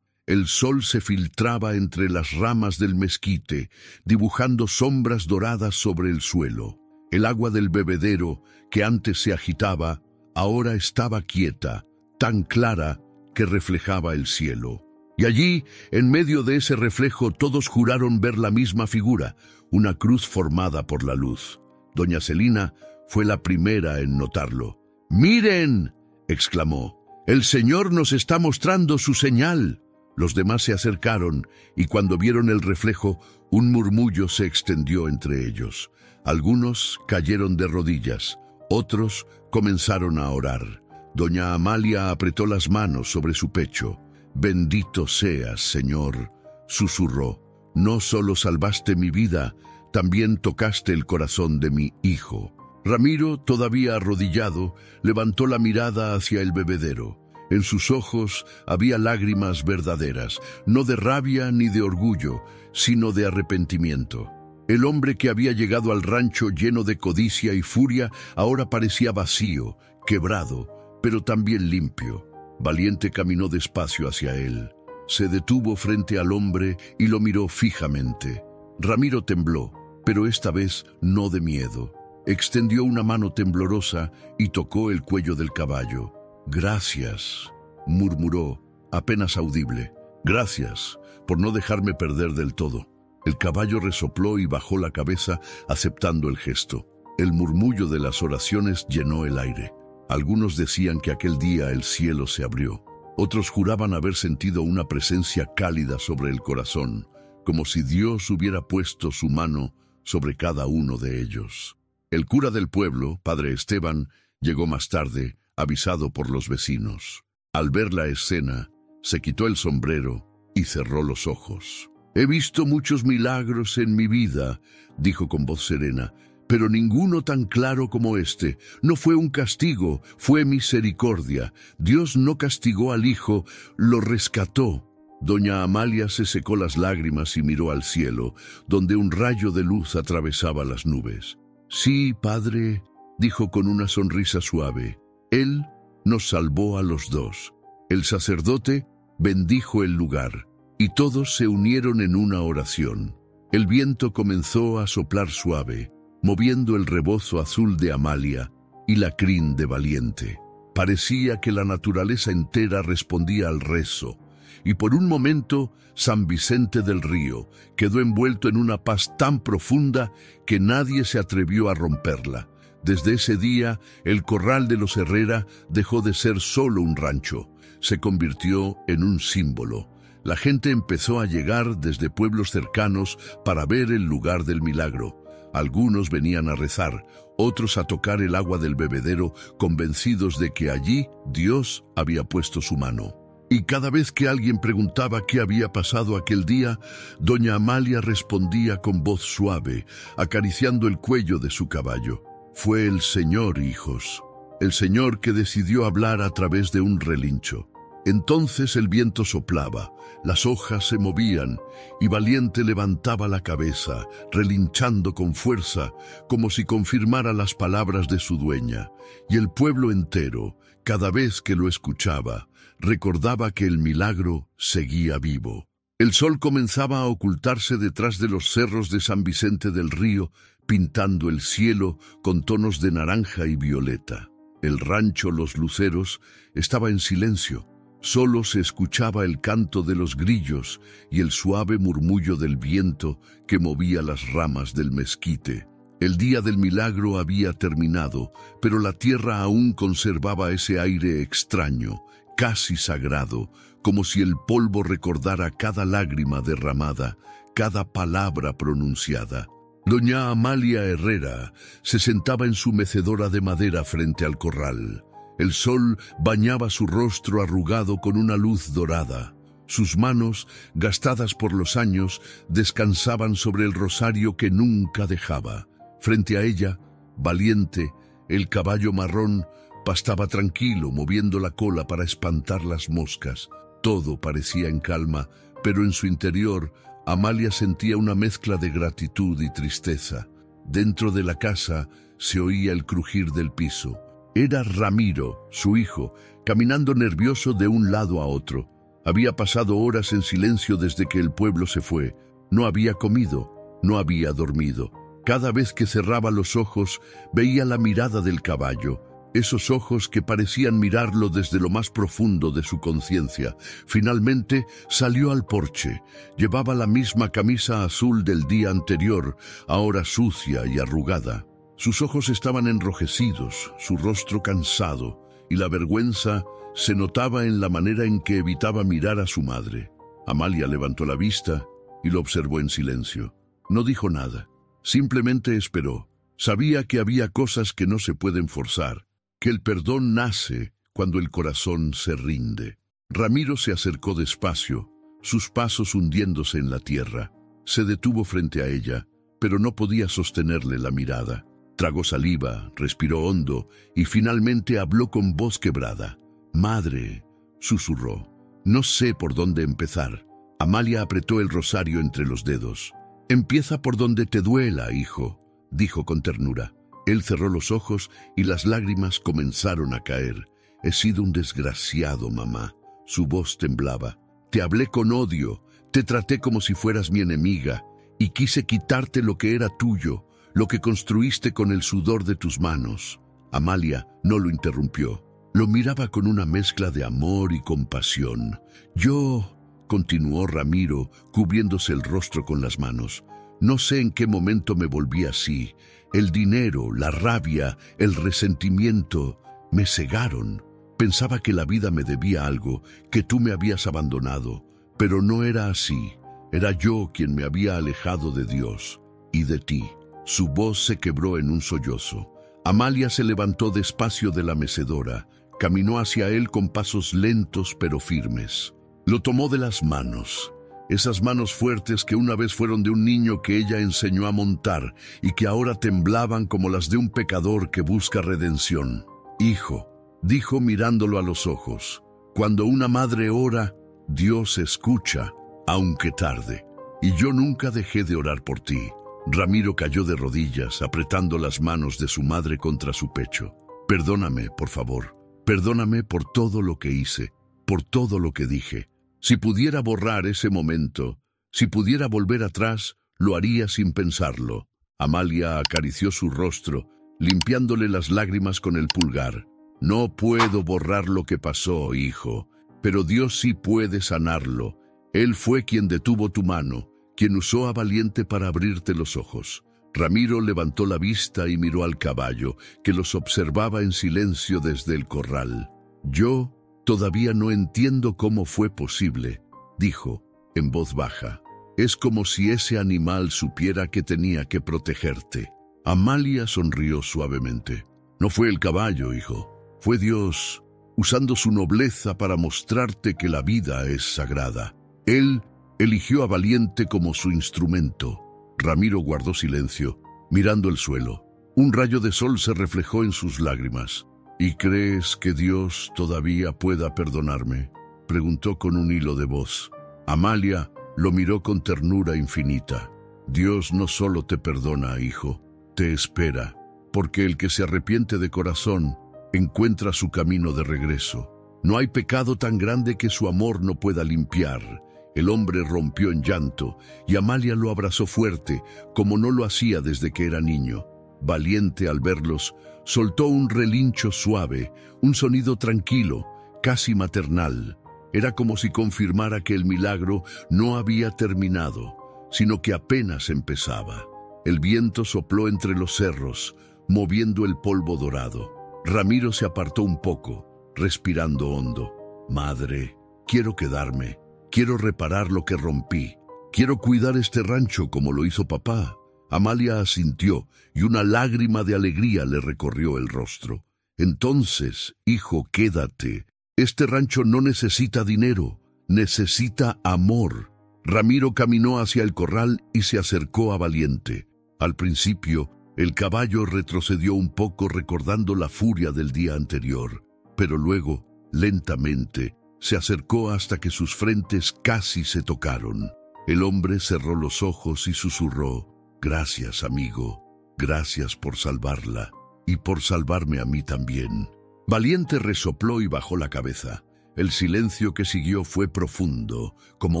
El sol se filtraba entre las ramas del mezquite, dibujando sombras doradas sobre el suelo. El agua del bebedero, que antes se agitaba, ahora estaba quieta, tan clara que reflejaba el cielo. Y allí, en medio de ese reflejo, todos juraron ver la misma figura, una cruz formada por la luz. Doña Celina fue la primera en notarlo. «¡Miren!», exclamó. «El Señor nos está mostrando su señal». Los demás se acercaron, y cuando vieron el reflejo, un murmullo se extendió entre ellos. Algunos cayeron de rodillas, otros comenzaron a orar. Doña Amalia apretó las manos sobre su pecho. «Bendito seas, Señor», susurró. «No solo salvaste mi vida, también tocaste el corazón de mi hijo». Ramiro, todavía arrodillado, levantó la mirada hacia el bebedero. En sus ojos había lágrimas verdaderas, no de rabia ni de orgullo, sino de arrepentimiento. El hombre que había llegado al rancho lleno de codicia y furia ahora parecía vacío, quebrado, pero también limpio. Valiente caminó despacio hacia él. Se detuvo frente al hombre y lo miró fijamente. Ramiro tembló, pero esta vez no de miedo. Extendió una mano temblorosa y tocó el cuello del caballo. «Gracias», murmuró, apenas audible. «Gracias por no dejarme perder del todo». El caballo resopló y bajó la cabeza, aceptando el gesto. El murmullo de las oraciones llenó el aire. Algunos decían que aquel día el cielo se abrió. Otros juraban haber sentido una presencia cálida sobre el corazón, como si Dios hubiera puesto su mano sobre cada uno de ellos. El cura del pueblo, padre Esteban, llegó más tarde, avisado por los vecinos. Al ver la escena, se quitó el sombrero y cerró los ojos. «He visto muchos milagros en mi vida», dijo con voz serena, «pero ninguno tan claro como este. No fue un castigo, fue misericordia. Dios no castigó al hijo, lo rescató». Doña Amalia se secó las lágrimas y miró al cielo, donde un rayo de luz atravesaba las nubes. «Sí, padre», dijo con una sonrisa suave, «Él nos salvó a los dos». El sacerdote bendijo el lugar, y todos se unieron en una oración. El viento comenzó a soplar suave, moviendo el rebozo azul de Amalia y la crin de Valiente. Parecía que la naturaleza entera respondía al rezo, y por un momento San Vicente del Río quedó envuelto en una paz tan profunda que nadie se atrevió a romperla. Desde ese día, el corral de los Herrera dejó de ser solo un rancho, se convirtió en un símbolo. La gente empezó a llegar desde pueblos cercanos para ver el lugar del milagro. Algunos venían a rezar, otros a tocar el agua del bebedero, convencidos de que allí Dios había puesto su mano. Y cada vez que alguien preguntaba qué había pasado aquel día, doña Amalia respondía con voz suave, acariciando el cuello de su caballo. «Fue el Señor, hijos, el Señor que decidió hablar a través de un relincho». Entonces el viento soplaba, las hojas se movían, y Valiente levantaba la cabeza, relinchando con fuerza, como si confirmara las palabras de su dueña, y el pueblo entero, cada vez que lo escuchaba, recordaba que el milagro seguía vivo. El sol comenzaba a ocultarse detrás de los cerros de San Vicente del Río, pintando el cielo con tonos de naranja y violeta. El rancho Los Luceros estaba en silencio. Solo se escuchaba el canto de los grillos y el suave murmullo del viento que movía las ramas del mezquite. El día del milagro había terminado, pero la tierra aún conservaba ese aire extraño, casi sagrado, como si el polvo recordara cada lágrima derramada, cada palabra pronunciada. Doña Amalia Herrera se sentaba en su mecedora de madera frente al corral. El sol bañaba su rostro arrugado con una luz dorada. Sus manos, gastadas por los años, descansaban sobre el rosario que nunca dejaba. Frente a ella, Valiente, el caballo marrón, pastaba tranquilo, moviendo la cola para espantar las moscas. Todo parecía en calma, pero en su interior, Amalia sentía una mezcla de gratitud y tristeza. Dentro de la casa se oía el crujir del piso. Era Ramiro, su hijo, caminando nervioso de un lado a otro. Había pasado horas en silencio desde que el pueblo se fue. No había comido, no había dormido. Cada vez que cerraba los ojos, veía la mirada del caballo, esos ojos que parecían mirarlo desde lo más profundo de su conciencia. Finalmente salió al porche. Llevaba la misma camisa azul del día anterior, ahora sucia y arrugada. Sus ojos estaban enrojecidos, su rostro cansado, y la vergüenza se notaba en la manera en que evitaba mirar a su madre. Amalia levantó la vista y lo observó en silencio. No dijo nada, simplemente esperó. Sabía que había cosas que no se pueden forzar, que el perdón nace cuando el corazón se rinde. Ramiro se acercó despacio, sus pasos hundiéndose en la tierra. Se detuvo frente a ella, pero no podía sostenerle la mirada. Tragó saliva, respiró hondo y finalmente habló con voz quebrada. «Madre», susurró, «no sé por dónde empezar». Amalia apretó el rosario entre los dedos. «Empieza por donde te duela, hijo», dijo con ternura. Él cerró los ojos y las lágrimas comenzaron a caer. «He sido un desgraciado, mamá». Su voz temblaba. «Te hablé con odio, te traté como si fueras mi enemiga y quise quitarte lo que era tuyo, lo que construiste con el sudor de tus manos». Amalia no lo interrumpió. Lo miraba con una mezcla de amor y compasión. «Yo», continuó Ramiro, cubriéndose el rostro con las manos. No sé en qué momento me volví así. El dinero, la rabia, el resentimiento me cegaron. Pensaba que la vida me debía algo, que tú me habías abandonado. Pero no era así. Era yo quien me había alejado de Dios y de ti. Su voz se quebró en un sollozo. Amalia se levantó despacio de la mecedora. Caminó hacia él con pasos lentos pero firmes. Lo tomó de las manos. Esas manos fuertes que una vez fueron de un niño que ella enseñó a montar y que ahora temblaban como las de un pecador que busca redención. «Hijo», dijo mirándolo a los ojos, «cuando una madre ora, Dios escucha, aunque tarde. Y yo nunca dejé de orar por ti». Ramiro cayó de rodillas, apretando las manos de su madre contra su pecho. «Perdóname, por favor. Perdóname por todo lo que hice, por todo lo que dije. Si pudiera borrar ese momento, si pudiera volver atrás, lo haría sin pensarlo». Amalia acarició su rostro, limpiándole las lágrimas con el pulgar. «No puedo borrar lo que pasó, hijo, pero Dios sí puede sanarlo. Él fue quien detuvo tu mano, quien usó a Valiente para abrirte los ojos». Ramiro levantó la vista y miró al caballo, que los observaba en silencio desde el corral. «Yo todavía no entiendo cómo fue posible», dijo, en voz baja. «Es como si ese animal supiera que tenía que protegerte». Amalia sonrió suavemente. «No fue el caballo, hijo. Fue Dios, usando su nobleza para mostrarte que la vida es sagrada. Él eligió a Valiente como su instrumento». Ramiro guardó silencio, mirando el suelo. Un rayo de sol se reflejó en sus lágrimas. «¿Y crees que Dios todavía pueda perdonarme?», preguntó con un hilo de voz. Amalia lo miró con ternura infinita. «Dios no solo te perdona, hijo, te espera, porque el que se arrepiente de corazón encuentra su camino de regreso. No hay pecado tan grande que su amor no pueda limpiar». El hombre rompió en llanto y Amalia lo abrazó fuerte, como no lo hacía desde que era niño. Valiente, al verlos, soltó un relincho suave, un sonido tranquilo, casi maternal. Era como si confirmara que el milagro no había terminado, sino que apenas empezaba. El viento sopló entre los cerros, moviendo el polvo dorado. Ramiro se apartó un poco, respirando hondo. «Madre, quiero quedarme. Quiero reparar lo que rompí. Quiero cuidar este rancho como lo hizo papá». Amalia asintió y una lágrima de alegría le recorrió el rostro. «Entonces, hijo, quédate. Este rancho no necesita dinero, necesita amor». Ramiro caminó hacia el corral y se acercó a Valiente. Al principio, el caballo retrocedió un poco recordando la furia del día anterior, pero luego, lentamente, se acercó hasta que sus frentes casi se tocaron. El hombre cerró los ojos y susurró: «Gracias, amigo. Gracias por salvarla y por salvarme a mí también». Valiente resopló y bajó la cabeza. El silencio que siguió fue profundo, como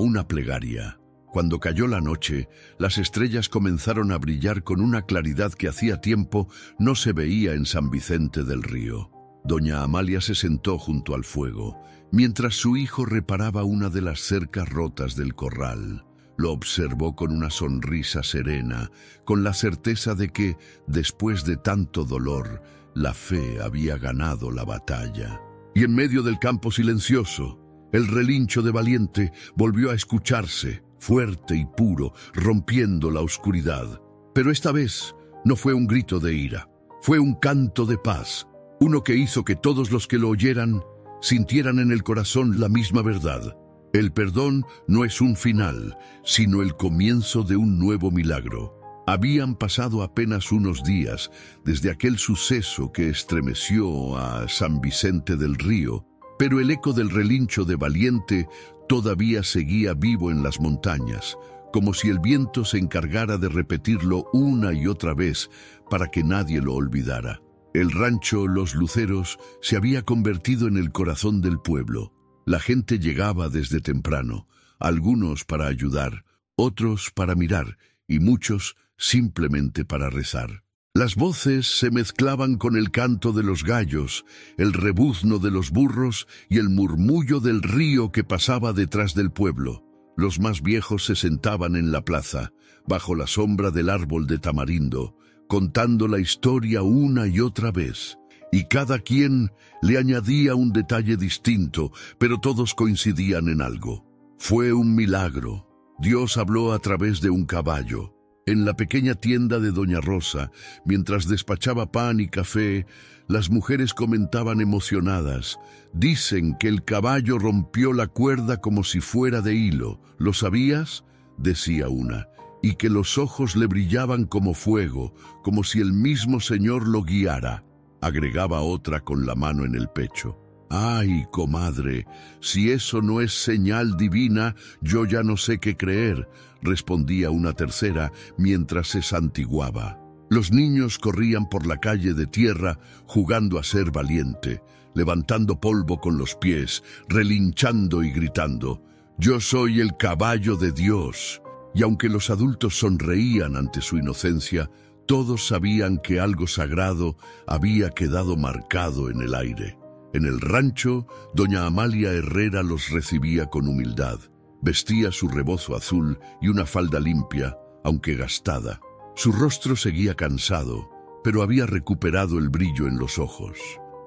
una plegaria. Cuando cayó la noche, las estrellas comenzaron a brillar con una claridad que hacía tiempo no se veía en San Vicente del Río. Doña Amalia se sentó junto al fuego, mientras su hijo reparaba una de las cercas rotas del corral. Lo observó con una sonrisa serena, con la certeza de que, después de tanto dolor, la fe había ganado la batalla. Y en medio del campo silencioso, el relincho de Valiente volvió a escucharse, fuerte y puro, rompiendo la oscuridad. Pero esta vez no fue un grito de ira, fue un canto de paz, uno que hizo que todos los que lo oyeran sintieran en el corazón la misma verdad. El perdón no es un final, sino el comienzo de un nuevo milagro. Habían pasado apenas unos días desde aquel suceso que estremeció a San Vicente del Río, pero el eco del relincho de Valiente todavía seguía vivo en las montañas, como si el viento se encargara de repetirlo una y otra vez para que nadie lo olvidara. El rancho Los Luceros se había convertido en el corazón del pueblo. La gente llegaba desde temprano, algunos para ayudar, otros para mirar y muchos simplemente para rezar. Las voces se mezclaban con el canto de los gallos, el rebuzno de los burros y el murmullo del río que pasaba detrás del pueblo. Los más viejos se sentaban en la plaza, bajo la sombra del árbol de tamarindo, contando la historia una y otra vez, y cada quien le añadía un detalle distinto, pero todos coincidían en algo. Fue un milagro. Dios habló a través de un caballo. En la pequeña tienda de Doña Rosa, mientras despachaba pan y café, las mujeres comentaban emocionadas: «Dicen que el caballo rompió la cuerda como si fuera de hilo. ¿Lo sabías?», decía una, «y que los ojos le brillaban como fuego, como si el mismo Señor lo guiara», agregaba otra con la mano en el pecho. «Ay, comadre, si eso no es señal divina, yo ya no sé qué creer», respondía una tercera mientras se santiguaba. Los niños corrían por la calle de tierra jugando a ser valiente, levantando polvo con los pies, relinchando y gritando: «Yo soy el caballo de Dios». Y aunque los adultos sonreían ante su inocencia, todos sabían que algo sagrado había quedado marcado en el aire. En el rancho, doña Amalia Herrera los recibía con humildad. Vestía su rebozo azul y una falda limpia, aunque gastada. Su rostro seguía cansado, pero había recuperado el brillo en los ojos.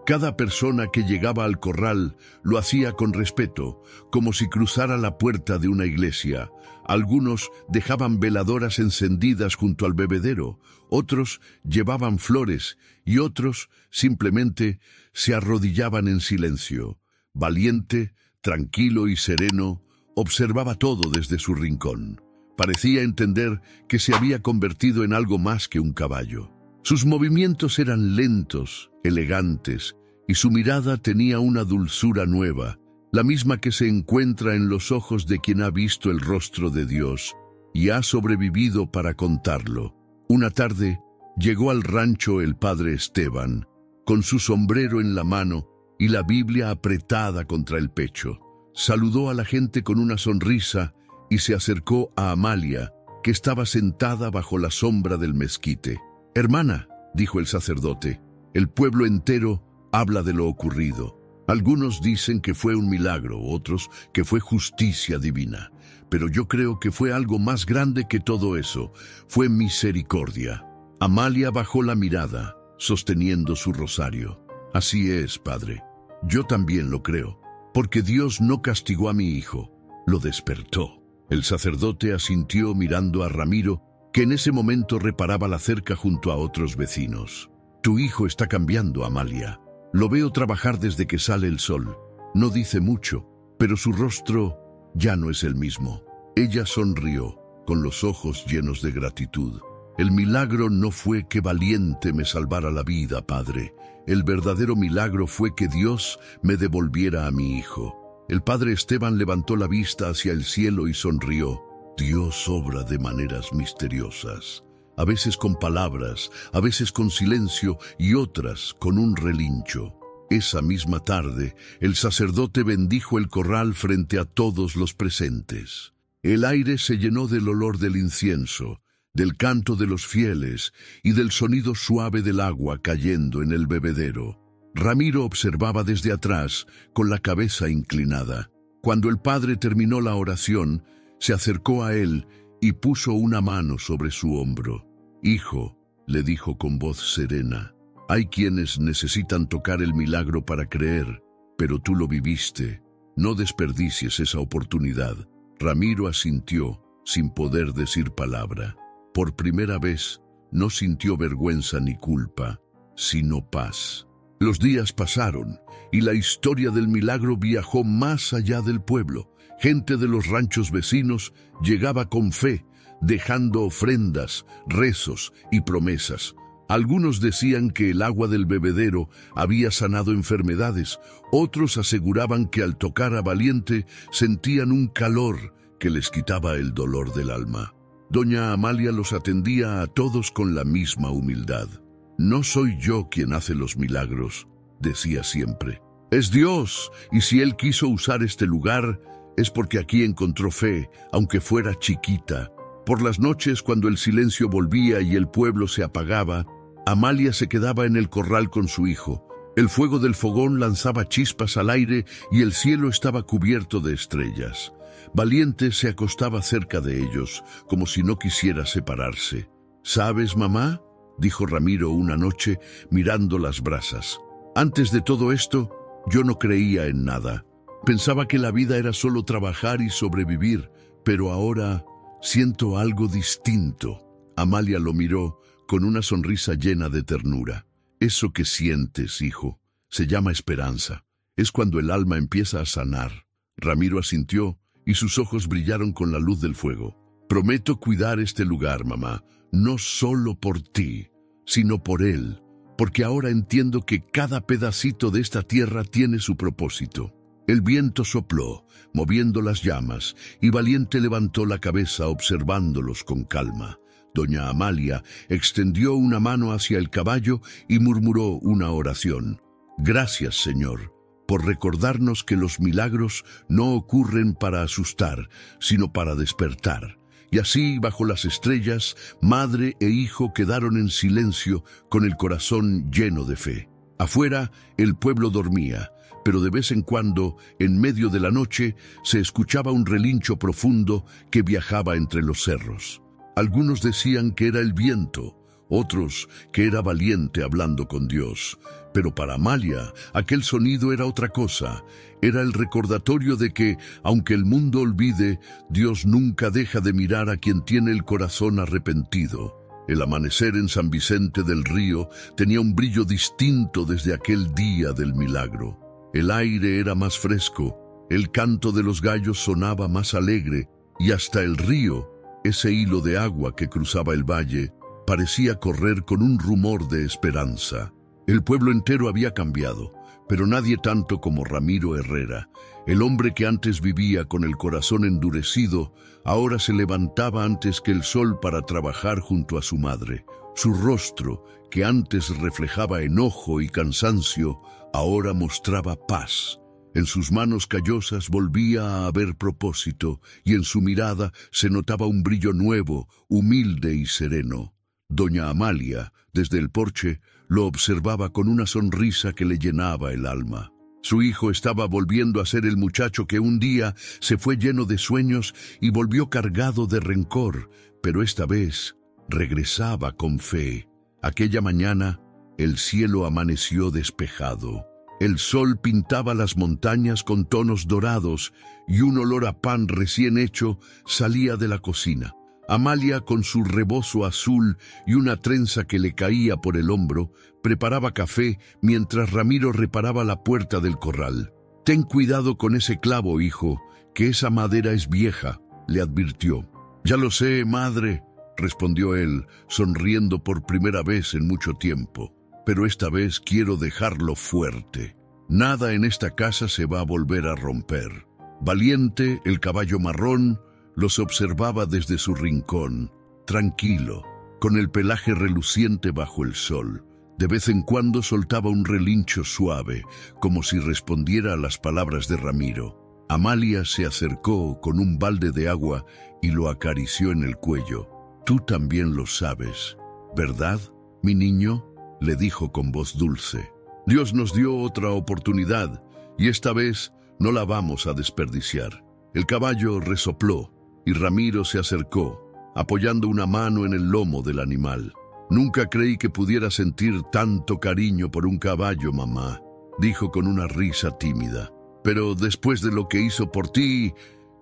Cada persona que llegaba al corral lo hacía con respeto, como si cruzara la puerta de una iglesia. Algunos dejaban veladoras encendidas junto al bebedero, otros llevaban flores y otros simplemente se arrodillaban en silencio. Valiente, tranquilo y sereno, observaba todo desde su rincón. Parecía entender que se había convertido en algo más que un caballo. Sus movimientos eran lentos, elegantes, y su mirada tenía una dulzura nueva, la misma que se encuentra en los ojos de quien ha visto el rostro de Dios y ha sobrevivido para contarlo. Una tarde llegó al rancho el padre Esteban, con su sombrero en la mano y la Biblia apretada contra el pecho. Saludó a la gente con una sonrisa y se acercó a Amalia, que estaba sentada bajo la sombra del mezquite. «Hermana», dijo el sacerdote, «el pueblo entero habla de lo ocurrido. Algunos dicen que fue un milagro, otros que fue justicia divina. Pero yo creo que fue algo más grande que todo eso. Fue misericordia». Amalia bajó la mirada, sosteniendo su rosario. «Así es, padre. Yo también lo creo. Porque Dios no castigó a mi hijo, lo despertó». El sacerdote asintió mirando a Ramiro, que en ese momento reparaba la cerca junto a otros vecinos. «Tu hijo está cambiando, Amalia. Lo veo trabajar desde que sale el sol. No dice mucho, pero su rostro ya no es el mismo». Ella sonrió, con los ojos llenos de gratitud. «El milagro no fue que Valiente me salvara la vida, padre. El verdadero milagro fue que Dios me devolviera a mi hijo». El padre Esteban levantó la vista hacia el cielo y sonrió. «Dios obra de maneras misteriosas, a veces con palabras, a veces con silencio y otras con un relincho». Esa misma tarde, el sacerdote bendijo el corral frente a todos los presentes. El aire se llenó del olor del incienso, del canto de los fieles y del sonido suave del agua cayendo en el bebedero. Ramiro observaba desde atrás, con la cabeza inclinada. Cuando el padre terminó la oración, se acercó a él y puso una mano sobre su hombro. «Hijo», le dijo con voz serena, «hay quienes necesitan tocar el milagro para creer, pero tú lo viviste. No desperdicies esa oportunidad». Ramiro asintió, sin poder decir palabra. Por primera vez, no sintió vergüenza ni culpa, sino paz. Los días pasaron y la historia del milagro viajó más allá del pueblo. Gente de los ranchos vecinos llegaba con fe, dejando ofrendas, rezos y promesas. Algunos decían que el agua del bebedero había sanado enfermedades, otros aseguraban que al tocar a Valiente sentían un calor que les quitaba el dolor del alma. Doña Amalia los atendía a todos con la misma humildad. «No soy yo quien hace los milagros», decía siempre. «Es Dios, y si Él quiso usar este lugar, es porque aquí encontró fe, aunque fuera chiquita». Por las noches, cuando el silencio volvía y el pueblo se apagaba, Amalia se quedaba en el corral con su hijo. El fuego del fogón lanzaba chispas al aire y el cielo estaba cubierto de estrellas. Valiente se acostaba cerca de ellos, como si no quisiera separarse. «¿Sabes, mamá?», dijo Ramiro una noche, mirando las brasas. «Antes de todo esto, yo no creía en nada. Pensaba que la vida era solo trabajar y sobrevivir, pero ahora siento algo distinto». Amalia lo miró con una sonrisa llena de ternura. «Eso que sientes, hijo, se llama esperanza. Es cuando el alma empieza a sanar». Ramiro asintió y sus ojos brillaron con la luz del fuego. «Prometo cuidar este lugar, mamá, no solo por ti, sino por él, porque ahora entiendo que cada pedacito de esta tierra tiene su propósito». El viento sopló, moviendo las llamas, y Valiente levantó la cabeza observándolos con calma. Doña Amalia extendió una mano hacia el caballo y murmuró una oración. «Gracias, Señor, por recordarnos que los milagros no ocurren para asustar, sino para despertar». Y así, bajo las estrellas, madre e hijo quedaron en silencio con el corazón lleno de fe. Afuera, el pueblo dormía, pero de vez en cuando, en medio de la noche, se escuchaba un relincho profundo que viajaba entre los cerros. Algunos decían que era el viento, otros que era Valiente hablando con Dios. Pero para Amalia, aquel sonido era otra cosa. Era el recordatorio de que, aunque el mundo olvide, Dios nunca deja de mirar a quien tiene el corazón arrepentido. El amanecer en San Vicente del Río tenía un brillo distinto desde aquel día del milagro. El aire era más fresco, el canto de los gallos sonaba más alegre, y hasta el río, ese hilo de agua que cruzaba el valle, parecía correr con un rumor de esperanza. El pueblo entero había cambiado, pero nadie tanto como Ramiro Herrera. El hombre que antes vivía con el corazón endurecido, ahora se levantaba antes que el sol para trabajar junto a su madre. Su rostro, que antes reflejaba enojo y cansancio, ahora mostraba paz. En sus manos callosas volvía a haber propósito, y en su mirada se notaba un brillo nuevo, humilde y sereno. Doña Amalia, desde el porche, lo observaba con una sonrisa que le llenaba el alma. Su hijo estaba volviendo a ser el muchacho que un día se fue lleno de sueños y volvió cargado de rencor, pero esta vez regresaba con fe. Aquella mañana, el cielo amaneció despejado. El sol pintaba las montañas con tonos dorados y un olor a pan recién hecho salía de la cocina. Amalia, con su rebozo azul y una trenza que le caía por el hombro, preparaba café mientras Ramiro reparaba la puerta del corral. «Ten cuidado con ese clavo, hijo, que esa madera es vieja», le advirtió. «Ya lo sé, madre», respondió él, sonriendo por primera vez en mucho tiempo. «Pero esta vez quiero dejarlo fuerte. Nada en esta casa se va a volver a romper». Valiente, el caballo marrón, los observaba desde su rincón, tranquilo, con el pelaje reluciente bajo el sol. De vez en cuando soltaba un relincho suave, como si respondiera a las palabras de Ramiro. Amalia se acercó con un balde de agua y lo acarició en el cuello. «Tú también lo sabes, ¿verdad, mi niño?», le dijo con voz dulce. «Dios nos dio otra oportunidad, y esta vez no la vamos a desperdiciar». El caballo resopló, y Ramiro se acercó, apoyando una mano en el lomo del animal. «Nunca creí que pudiera sentir tanto cariño por un caballo, mamá», dijo con una risa tímida. «Pero después de lo que hizo por ti,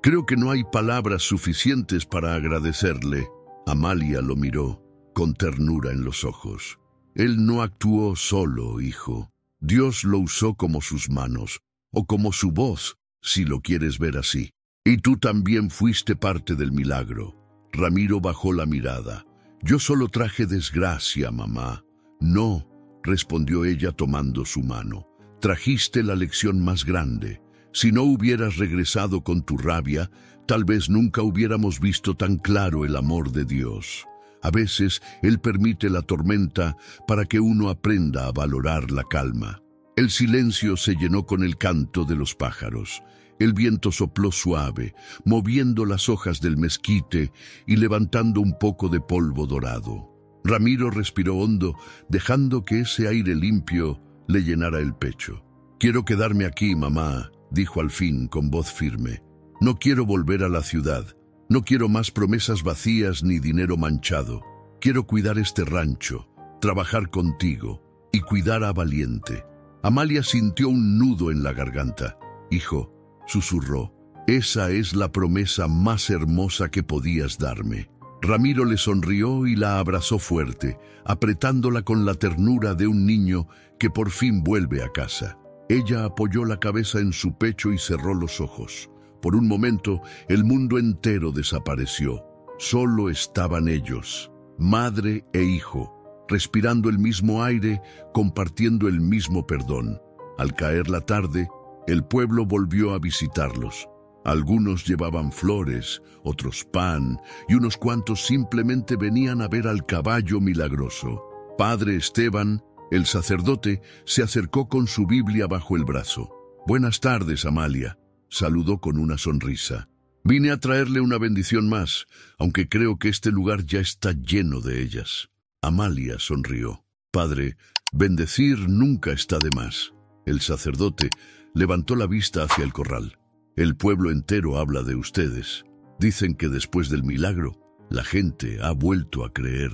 creo que no hay palabras suficientes para agradecerle». Amalia lo miró, con ternura en los ojos. «Él no actuó solo, hijo. Dios lo usó como sus manos, o como su voz, si lo quieres ver así. Y tú también fuiste parte del milagro». Ramiro bajó la mirada. «Yo solo traje desgracia, mamá». «No», respondió ella tomando su mano. «Trajiste la lección más grande. Si no hubieras regresado con tu rabia, tal vez nunca hubiéramos visto tan claro el amor de Dios. A veces Él permite la tormenta para que uno aprenda a valorar la calma». El silencio se llenó con el canto de los pájaros. El viento sopló suave, moviendo las hojas del mezquite y levantando un poco de polvo dorado. Ramiro respiró hondo, dejando que ese aire limpio le llenara el pecho. «Quiero quedarme aquí, mamá», dijo al fin con voz firme. «No quiero volver a la ciudad. No quiero más promesas vacías ni dinero manchado. Quiero cuidar este rancho, trabajar contigo y cuidar a Valiente». Amalia sintió un nudo en la garganta. «Hijo», susurró, «esa es la promesa más hermosa que podías darme». Ramiro le sonrió y la abrazó fuerte, apretándola con la ternura de un niño que por fin vuelve a casa. Ella apoyó la cabeza en su pecho y cerró los ojos. Por un momento, el mundo entero desapareció. Solo estaban ellos, madre e hijo, respirando el mismo aire, compartiendo el mismo perdón. Al caer la tarde, el pueblo volvió a visitarlos. Algunos llevaban flores, otros pan, y unos cuantos simplemente venían a ver al caballo milagroso. Padre Esteban, el sacerdote, se acercó con su Biblia bajo el brazo. «Buenas tardes, Amalia», saludó con una sonrisa. «Vine a traerle una bendición más, aunque creo que este lugar ya está lleno de ellas». Amalia sonrió. «Padre, bendecir nunca está de más». El sacerdote levantó la vista hacia el corral. «El pueblo entero habla de ustedes. Dicen que después del milagro, la gente ha vuelto a creer.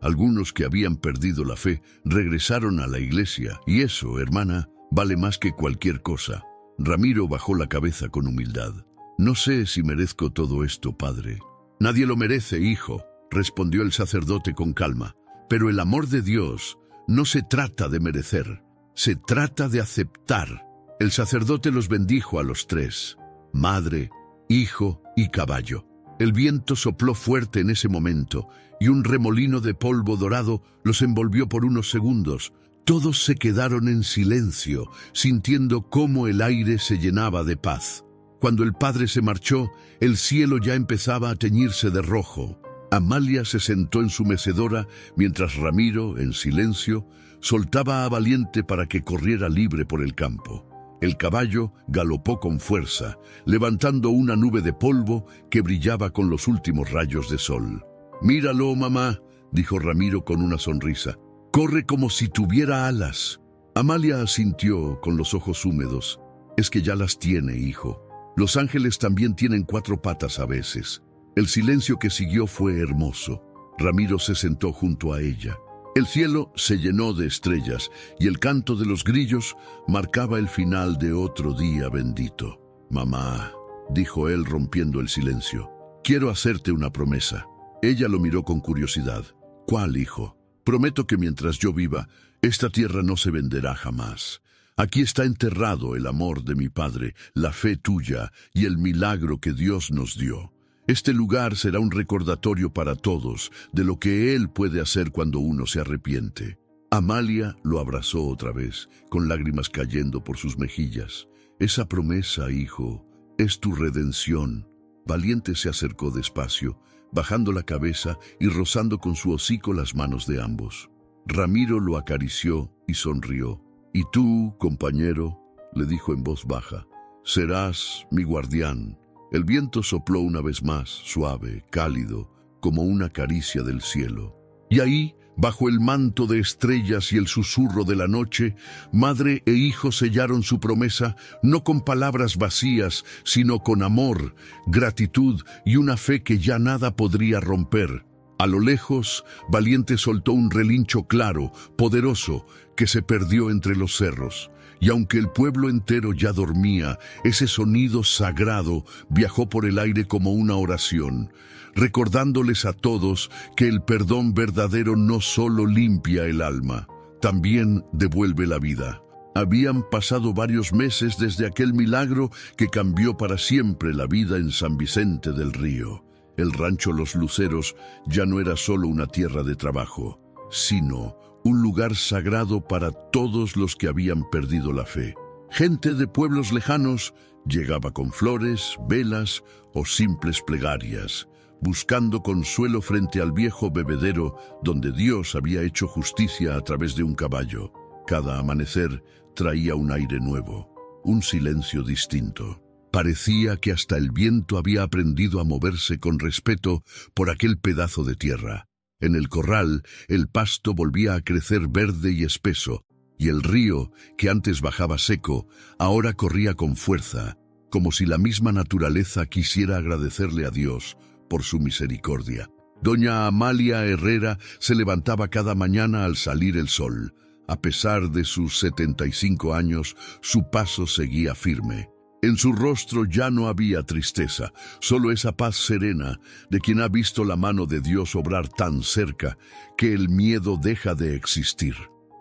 Algunos que habían perdido la fe regresaron a la iglesia, y eso, hermana, vale más que cualquier cosa». Ramiro bajó la cabeza con humildad. «No sé si merezco todo esto, padre». «Nadie lo merece, hijo», respondió el sacerdote con calma. «Pero el amor de Dios no se trata de merecer, se trata de aceptar». El sacerdote los bendijo a los tres: madre, hijo y caballo. El viento sopló fuerte en ese momento, y un remolino de polvo dorado los envolvió por unos segundos. Todos se quedaron en silencio, sintiendo cómo el aire se llenaba de paz. Cuando el padre se marchó, el cielo ya empezaba a teñirse de rojo. Amalia se sentó en su mecedora, mientras Ramiro, en silencio, soltaba a Valiente para que corriera libre por el campo. El caballo galopó con fuerza, levantando una nube de polvo que brillaba con los últimos rayos de sol. «Míralo, mamá», dijo Ramiro con una sonrisa. «Corre como si tuviera alas». Amalia asintió con los ojos húmedos. «Es que ya las tiene, hijo. Los ángeles también tienen 4 patas a veces». El silencio que siguió fue hermoso. Ramiro se sentó junto a ella. El cielo se llenó de estrellas y el canto de los grillos marcaba el final de otro día bendito. «Mamá», dijo él rompiendo el silencio, «quiero hacerte una promesa». Ella lo miró con curiosidad. «¿Cuál, hijo?» «Prometo que mientras yo viva, esta tierra no se venderá jamás. Aquí está enterrado el amor de mi padre, la fe tuya y el milagro que Dios nos dio. Este lugar será un recordatorio para todos de lo que Él puede hacer cuando uno se arrepiente». Amalia lo abrazó otra vez, con lágrimas cayendo por sus mejillas. «Esa promesa, hijo, es tu redención». Valiente se acercó despacio, bajando la cabeza y rozando con su hocico las manos de ambos. Ramiro lo acarició y sonrió. «Y tú, compañero», le dijo en voz baja, «serás mi guardián». El viento sopló una vez más, suave, cálido, como una caricia del cielo. Y ahí, bajo el manto de estrellas y el susurro de la noche, madre e hijo sellaron su promesa, no con palabras vacías, sino con amor, gratitud y una fe que ya nada podría romper. A lo lejos, Valiente soltó un relincho claro, poderoso, que se perdió entre los cerros. Y aunque el pueblo entero ya dormía, ese sonido sagrado viajó por el aire como una oración, recordándoles a todos que el perdón verdadero no solo limpia el alma, también devuelve la vida. Habían pasado varios meses desde aquel milagro que cambió para siempre la vida en San Vicente del Río. El rancho Los Luceros ya no era solo una tierra de trabajo, sino un lugar sagrado para todos los que habían perdido la fe. Gente de pueblos lejanos llegaba con flores, velas o simples plegarias, buscando consuelo frente al viejo bebedero donde Dios había hecho justicia a través de un caballo. Cada amanecer traía un aire nuevo, un silencio distinto. Parecía que hasta el viento había aprendido a moverse con respeto por aquel pedazo de tierra. En el corral, el pasto volvía a crecer verde y espeso, y el río, que antes bajaba seco, ahora corría con fuerza, como si la misma naturaleza quisiera agradecerle a Dios por su misericordia. Doña Amalia Herrera se levantaba cada mañana al salir el sol. A pesar de sus 75 años, su paso seguía firme. En su rostro ya no había tristeza, solo esa paz serena de quien ha visto la mano de Dios obrar tan cerca que el miedo deja de existir.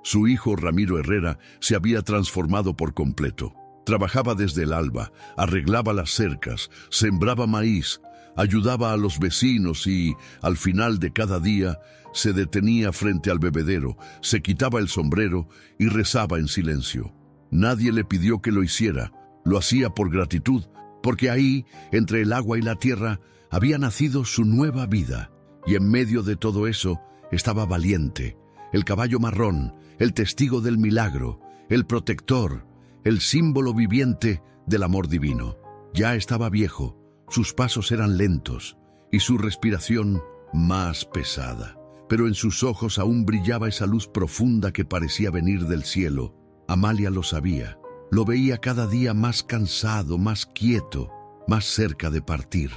Su hijo Ramiro Herrera se había transformado por completo. Trabajaba desde el alba, arreglaba las cercas, sembraba maíz, ayudaba a los vecinos y, al final de cada día, se detenía frente al bebedero, se quitaba el sombrero y rezaba en silencio. Nadie le pidió que lo hiciera. Lo hacía por gratitud, porque ahí, entre el agua y la tierra, había nacido su nueva vida. Y en medio de todo eso estaba Valiente, el caballo marrón, el testigo del milagro, el protector, el símbolo viviente del amor divino. Ya estaba viejo, sus pasos eran lentos y su respiración más pesada. Pero en sus ojos aún brillaba esa luz profunda que parecía venir del cielo. Amalia lo sabía. Lo veía cada día más cansado, más quieto, más cerca de partir.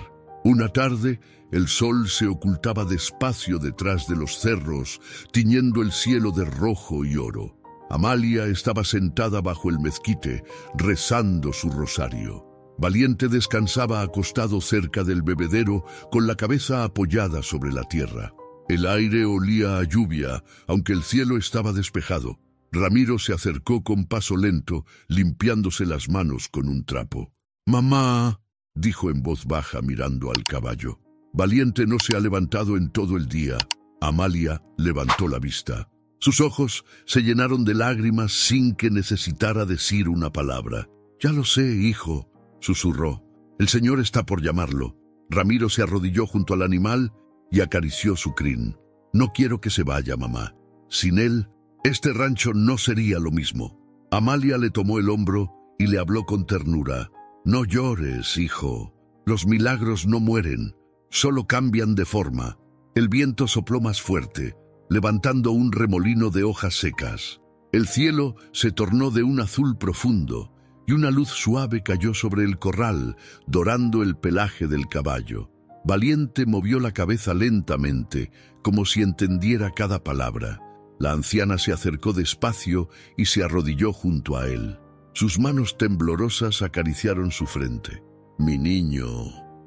Una tarde, el sol se ocultaba despacio detrás de los cerros, tiñendo el cielo de rojo y oro. Amalia estaba sentada bajo el mezquite, rezando su rosario. Valiente descansaba acostado cerca del bebedero, con la cabeza apoyada sobre la tierra. El aire olía a lluvia, aunque el cielo estaba despejado. Ramiro se acercó con paso lento, limpiándose las manos con un trapo. «Mamá», dijo en voz baja mirando al caballo. Valiente no se ha levantado en todo el día. Amalia levantó la vista. Sus ojos se llenaron de lágrimas sin que necesitara decir una palabra. «Ya lo sé, hijo», susurró. «El Señor está por llamarlo». Ramiro se arrodilló junto al animal y acarició su crin. «No quiero que se vaya, mamá. Sin él, este rancho no sería lo mismo». Amalia le tomó el hombro y le habló con ternura. «No llores, hijo. Los milagros no mueren, solo cambian de forma». El viento sopló más fuerte, levantando un remolino de hojas secas. El cielo se tornó de un azul profundo y una luz suave cayó sobre el corral, dorando el pelaje del caballo. Valiente movió la cabeza lentamente, como si entendiera cada palabra. La anciana se acercó despacio y se arrodilló junto a él. Sus manos temblorosas acariciaron su frente. «Mi niño»,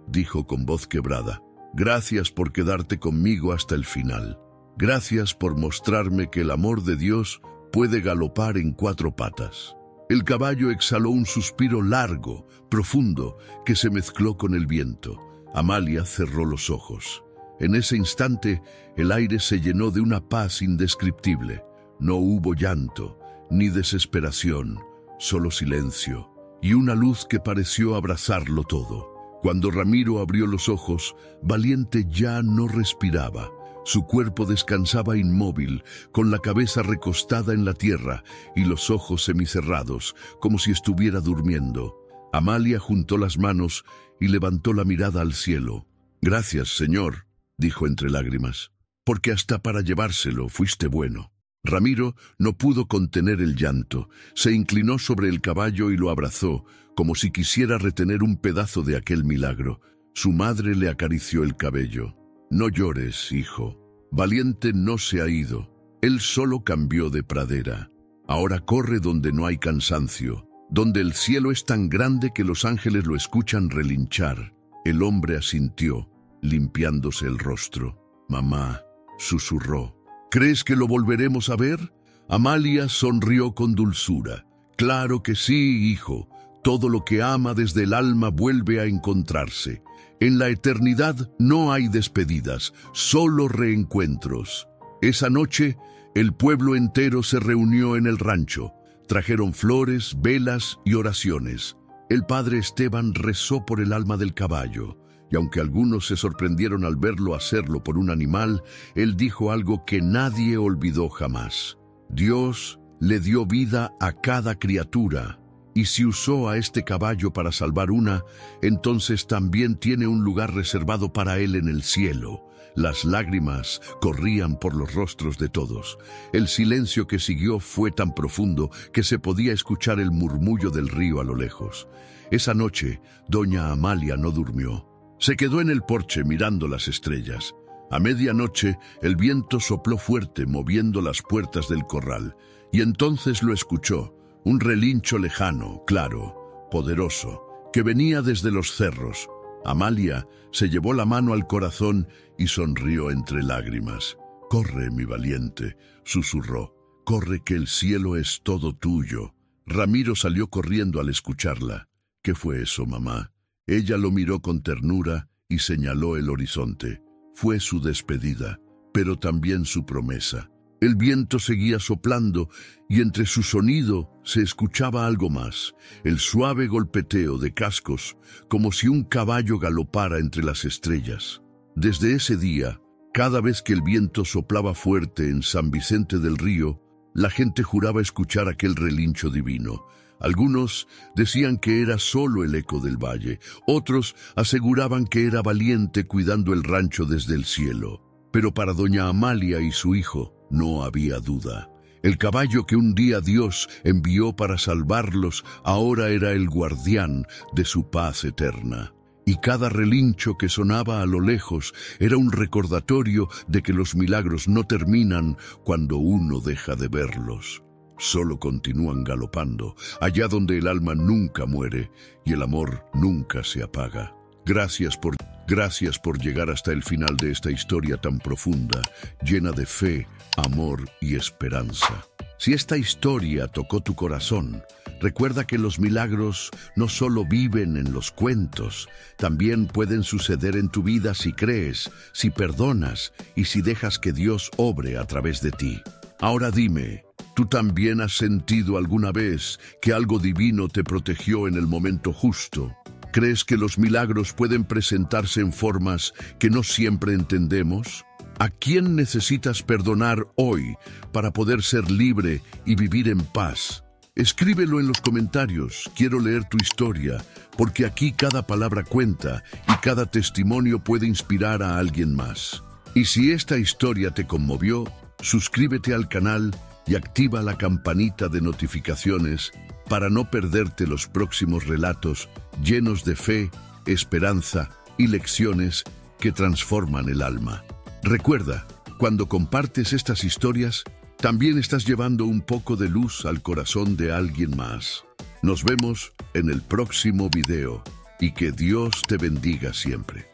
dijo con voz quebrada, «gracias por quedarte conmigo hasta el final. Gracias por mostrarme que el amor de Dios puede galopar en 4 patas». El caballo exhaló un suspiro largo, profundo, que se mezcló con el viento. Amalia cerró los ojos. En ese instante, el aire se llenó de una paz indescriptible. No hubo llanto, ni desesperación, solo silencio, y una luz que pareció abrazarlo todo. Cuando Ramiro abrió los ojos, Valiente ya no respiraba. Su cuerpo descansaba inmóvil, con la cabeza recostada en la tierra y los ojos semicerrados, como si estuviera durmiendo. Amalia juntó las manos y levantó la mirada al cielo. «Gracias, Señor», dijo entre lágrimas, «porque hasta para llevárselo fuiste bueno». Ramiro no pudo contener el llanto. Se inclinó sobre el caballo y lo abrazó, como si quisiera retener un pedazo de aquel milagro. Su madre le acarició el cabello. «No llores, hijo. Valiente no se ha ido. Él solo cambió de pradera. Ahora corre donde no hay cansancio, donde el cielo es tan grande que los ángeles lo escuchan relinchar». El hombre asintió, limpiándose el rostro. «Mamá», susurró, «¿crees que lo volveremos a ver?» Amalia sonrió con dulzura. «Claro que sí, hijo. Todo lo que ama desde el alma vuelve a encontrarse. En la eternidad no hay despedidas, solo reencuentros». Esa noche, el pueblo entero se reunió en el rancho. Trajeron flores, velas y oraciones. El padre Esteban rezó por el alma del caballo, y aunque algunos se sorprendieron al verlo hacerlo por un animal, él dijo algo que nadie olvidó jamás. Dios le dio vida a cada criatura, y si usó a este caballo para salvar una, entonces también tiene un lugar reservado para él en el cielo. Las lágrimas corrían por los rostros de todos. El silencio que siguió fue tan profundo que se podía escuchar el murmullo del río a lo lejos. Esa noche, doña Amalia no durmió. Se quedó en el porche mirando las estrellas. A medianoche, el viento sopló fuerte, moviendo las puertas del corral, y entonces lo escuchó, un relincho lejano, claro, poderoso, que venía desde los cerros. Amalia se llevó la mano al corazón y sonrió entre lágrimas. «Corre, mi valiente», susurró. «Corre, que el cielo es todo tuyo». Ramiro salió corriendo al escucharla. «¿Qué fue eso, mamá?». Ella lo miró con ternura y señaló el horizonte. Fue su despedida, pero también su promesa. El viento seguía soplando y entre su sonido se escuchaba algo más, el suave golpeteo de cascos, como si un caballo galopara entre las estrellas. Desde ese día, cada vez que el viento soplaba fuerte en San Vicente del Río, la gente juraba escuchar aquel relincho divino. Algunos decían que era solo el eco del valle, otros aseguraban que era Valiente cuidando el rancho desde el cielo. Pero para doña Amalia y su hijo no había duda. El caballo que un día Dios envió para salvarlos ahora era el guardián de su paz eterna. Y cada relincho que sonaba a lo lejos era un recordatorio de que los milagros no terminan cuando uno deja de verlos. Solo continúan galopando, allá donde el alma nunca muere y el amor nunca se apaga. Gracias por llegar hasta el final de esta historia tan profunda, llena de fe, amor y esperanza. Si esta historia tocó tu corazón, recuerda que los milagros no solo viven en los cuentos, también pueden suceder en tu vida si crees, si perdonas y si dejas que Dios obre a través de ti. Ahora dime, ¿tú también has sentido alguna vez que algo divino te protegió en el momento justo? ¿Crees que los milagros pueden presentarse en formas que no siempre entendemos? ¿A quién necesitas perdonar hoy para poder ser libre y vivir en paz? Escríbelo en los comentarios, quiero leer tu historia, porque aquí cada palabra cuenta y cada testimonio puede inspirar a alguien más. Y si esta historia te conmovió, suscríbete al canal y activa la campanita de notificaciones para no perderte los próximos relatos llenos de fe, esperanza y lecciones que transforman el alma. Recuerda, cuando compartes estas historias, también estás llevando un poco de luz al corazón de alguien más. Nos vemos en el próximo video y que Dios te bendiga siempre.